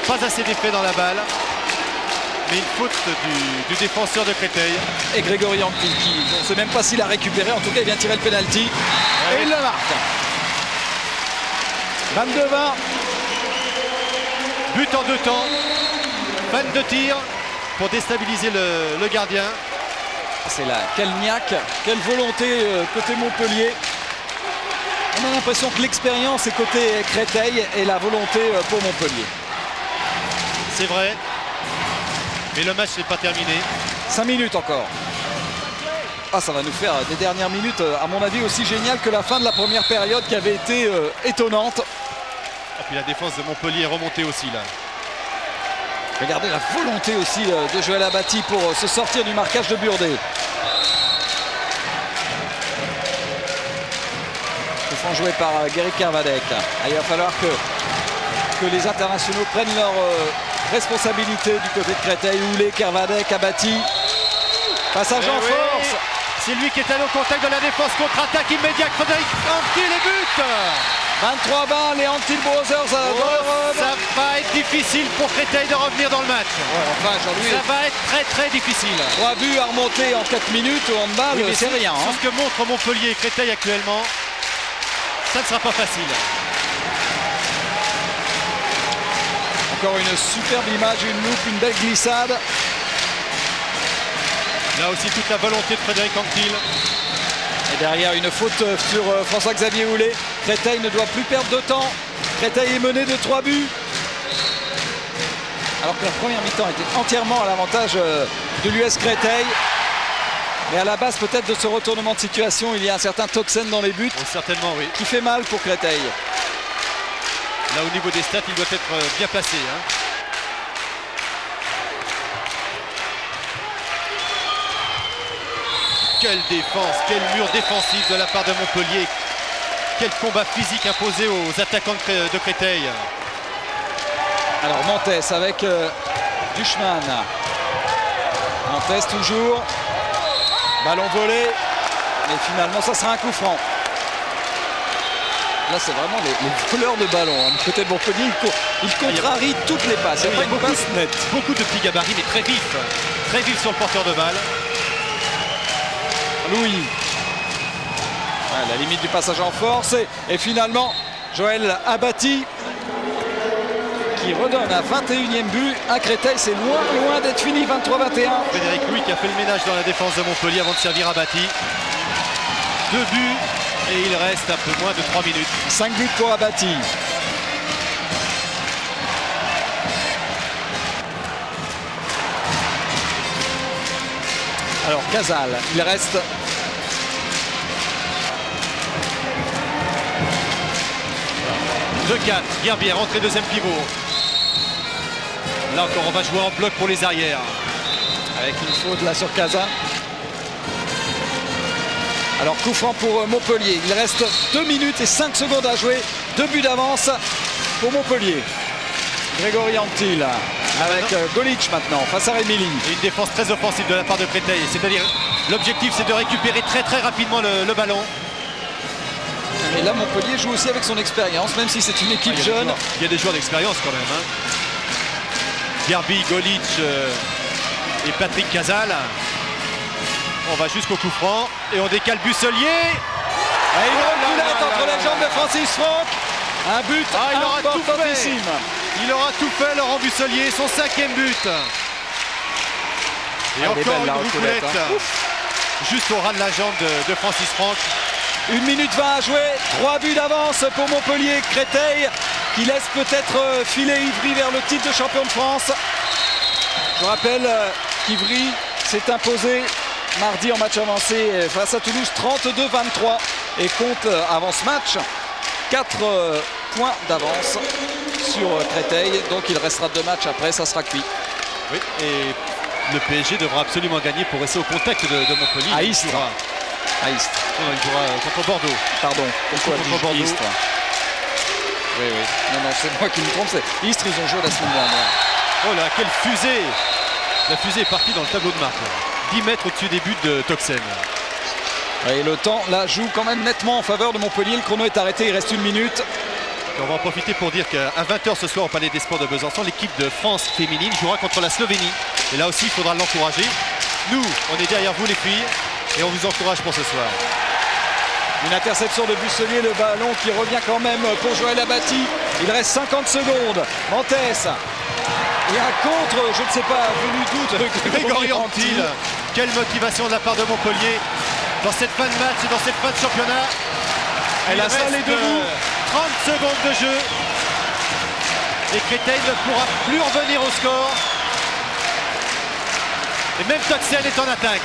Pas assez d'effet dans la balle. Mais une faute du défenseur de Créteil. Et Grégory Anctil qui, on ne sait même pas s'il a récupéré. En tout cas, il vient tirer le pénalty. Et il le marque. 22-20. But en 2 temps. 22 tirs pour déstabiliser le gardien. C'est là, quel niaque, quelle volonté côté Montpellier. On a l'impression que l'expérience est côté Créteil et la volonté pour Montpellier. C'est vrai. Mais le match n'est pas terminé. 5 minutes encore. Ah, ça va nous faire des dernières minutes, à mon avis, aussi géniales que la fin de la première période qui avait été étonnante. Et puis la défense de Montpellier est remontée aussi là. Regardez la volonté aussi de Joël Abati pour se sortir du marquage de Burdet. Ils font jouer par Guéric Kervadec. Il va falloir que les internationaux prennent leur responsabilité du côté de Créteil. Oulé, Kervadec, Abati. Passage en force. C'est lui qui est allé au contact de la défense, contre-attaque immédiate. Frédéric Anctil et but. 23-20, les Anctil Brothers. Ça va être difficile pour Créteil de revenir dans le match. Ouais, enfin, ça va être très très difficile. 3 buts à remonter en 4 minutes au handball, oui, c'est rien. Sur ce que montre Montpellier et Créteil actuellement, ça ne sera pas facile. Encore une superbe image, une loupe, une belle glissade. Là aussi toute la volonté de Frédéric Anctil. Et derrière une faute sur François-Xavier Houlet. Créteil ne doit plus perdre de temps. Créteil est mené de 3 buts. Alors que la première mi-temps était entièrement à l'avantage de l'US Créteil. Mais à la base peut-être de ce retournement de situation, il y a un certain Toxen dans les buts. Oh, certainement, oui. Qui fait mal pour Créteil. Là au niveau des stats, il doit être bien placé. Quelle défense, quel mur défensif de la part de Montpellier. Quel combat physique imposé aux attaquants de Créteil. Alors Montes avec Duchman. Montes toujours. Ballon volé. Mais finalement ça sera un coup franc. Là, c'est vraiment les voleurs de ballon. Hein. Du côté de Montpellier, ils contrarient toutes les passes. Il n'y a pas une passe nette. Beaucoup de petits gabarits, mais très vifs. Très vifs sur le porteur de balle. Louis. À la limite du passage en force. Et finalement, Joël Abati qui redonne un 21e but à Créteil. C'est loin d'être fini, 23-21. Frédéric Louis qui a fait le ménage dans la défense de Montpellier avant de servir Abati. 2 buts et il reste un peu moins de 3 minutes. 5 buts pour Abati. Alors Casal, il reste 2-4, Guerbier, rentré deuxième pivot. Là encore, on va jouer en bloc pour les arrières. avec une faute là sur Casa. Alors coup franc pour Montpellier. Il reste 2 minutes et 5 secondes à jouer. 2 buts d'avance pour Montpellier. Grégory Antil avec Golic maintenant face à Rémilly. Une défense très offensive de la part de Créteil. C'est-à-dire l'objectif c'est de récupérer très rapidement le ballon. Et là Montpellier joue aussi avec son expérience, même si c'est une équipe jeune. Il y a des joueurs d'expérience quand même. Hein. Gerbi, Golic et Patrick Casal. On va jusqu'au coup franc et on décale Busselier. Et une reculette entre les jambes de Francis Franck. Un but importantissime. Il aura tout fait, Laurent Busselier, son 5e but. Et encore une reculette. Juste au ras de la jambe de Francis Franck. 1 minute 20 à jouer, 3 buts d'avance pour Montpellier. Créteil qui laisse peut-être filer Ivry vers le titre de champion de France. Je rappelle qu'Ivry s'est imposé mardi en match avancé face à Toulouse 32-23 et compte avant ce match 4 points d'avance sur Créteil. Donc il restera 2 matchs après, ça sera cuit. Oui, et le PSG devra absolument gagner pour rester au contact de Montpellier. À Istres. À Istres. Non, il jouera contre Bordeaux. Pardon, pourquoi contre Bordeaux. Istres. Oui. Non, c'est moi qui me trompe. C'est Istres, ils ont joué la semaine dernière. Oh là, quelle fusée! La fusée est partie dans le tableau de marque. 10 mètres au-dessus des buts de Toxen. Et le temps, là, joue quand même nettement en faveur de Montpellier. Le chrono est arrêté, il reste 1 minute. Et on va en profiter pour dire qu'à 20h ce soir au Palais des Sports de Besançon, l'équipe de France féminine jouera contre la Slovénie. Et là aussi, il faudra l'encourager. Nous, on est derrière vous les filles et on vous encourage pour ce soir. Une interception de Busselier, le ballon qui revient quand même pour Joël Abati. Il reste 50 secondes. Mantes. Et un contre, je ne sais pas, venu d'où de Grégory Antil. Quelle motivation de la part de Montpellier dans cette fin de match et dans cette fin de championnat. Elle a salé debout. 30 secondes de jeu. Et Créteil ne pourra plus revenir au score. Et même Toxen est en attaque.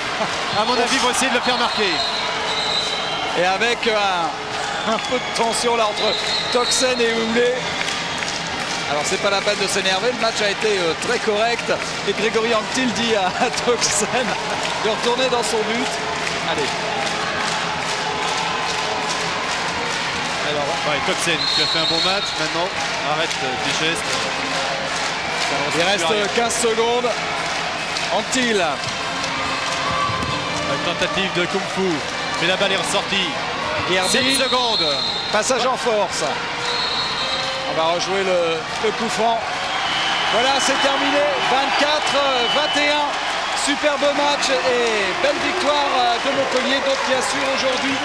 À mon avis, ils vont essayer de le faire marquer. Et avec un peu de tension là entre Toxen et Houlet. Alors c'est pas la peine de s'énerver, le match a été très correct. Et Grégory Antil dit à Toxen de retourner dans son but. Allez. Alors, ouais, Toxen, tu as fait un bon match, maintenant arrête tes gestes. Il reste 15 secondes. Antil. Une tentative de Kung Fu, mais la balle est ressortie. 7 secondes. Passage en force. On va rejouer le coup franc. Voilà, c'est terminé. 24-21. Superbe match et belle victoire de Montpellier, donc qui assure aujourd'hui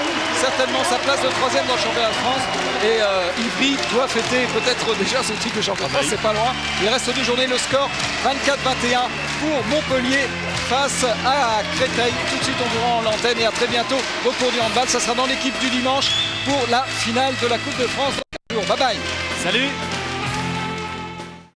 certainement sa place de 3e dans le championnat de France. Et Ivry doit fêter peut-être déjà son titre de champion de France, c'est pas loin. Il reste 2 journées, le score 24-21 pour Montpellier face à Créteil. Tout de suite on vous rend l'antenne et à très bientôt. Retour du handball, ça sera dans l'équipe du dimanche pour la finale de la Coupe de France. Bye bye. Salut.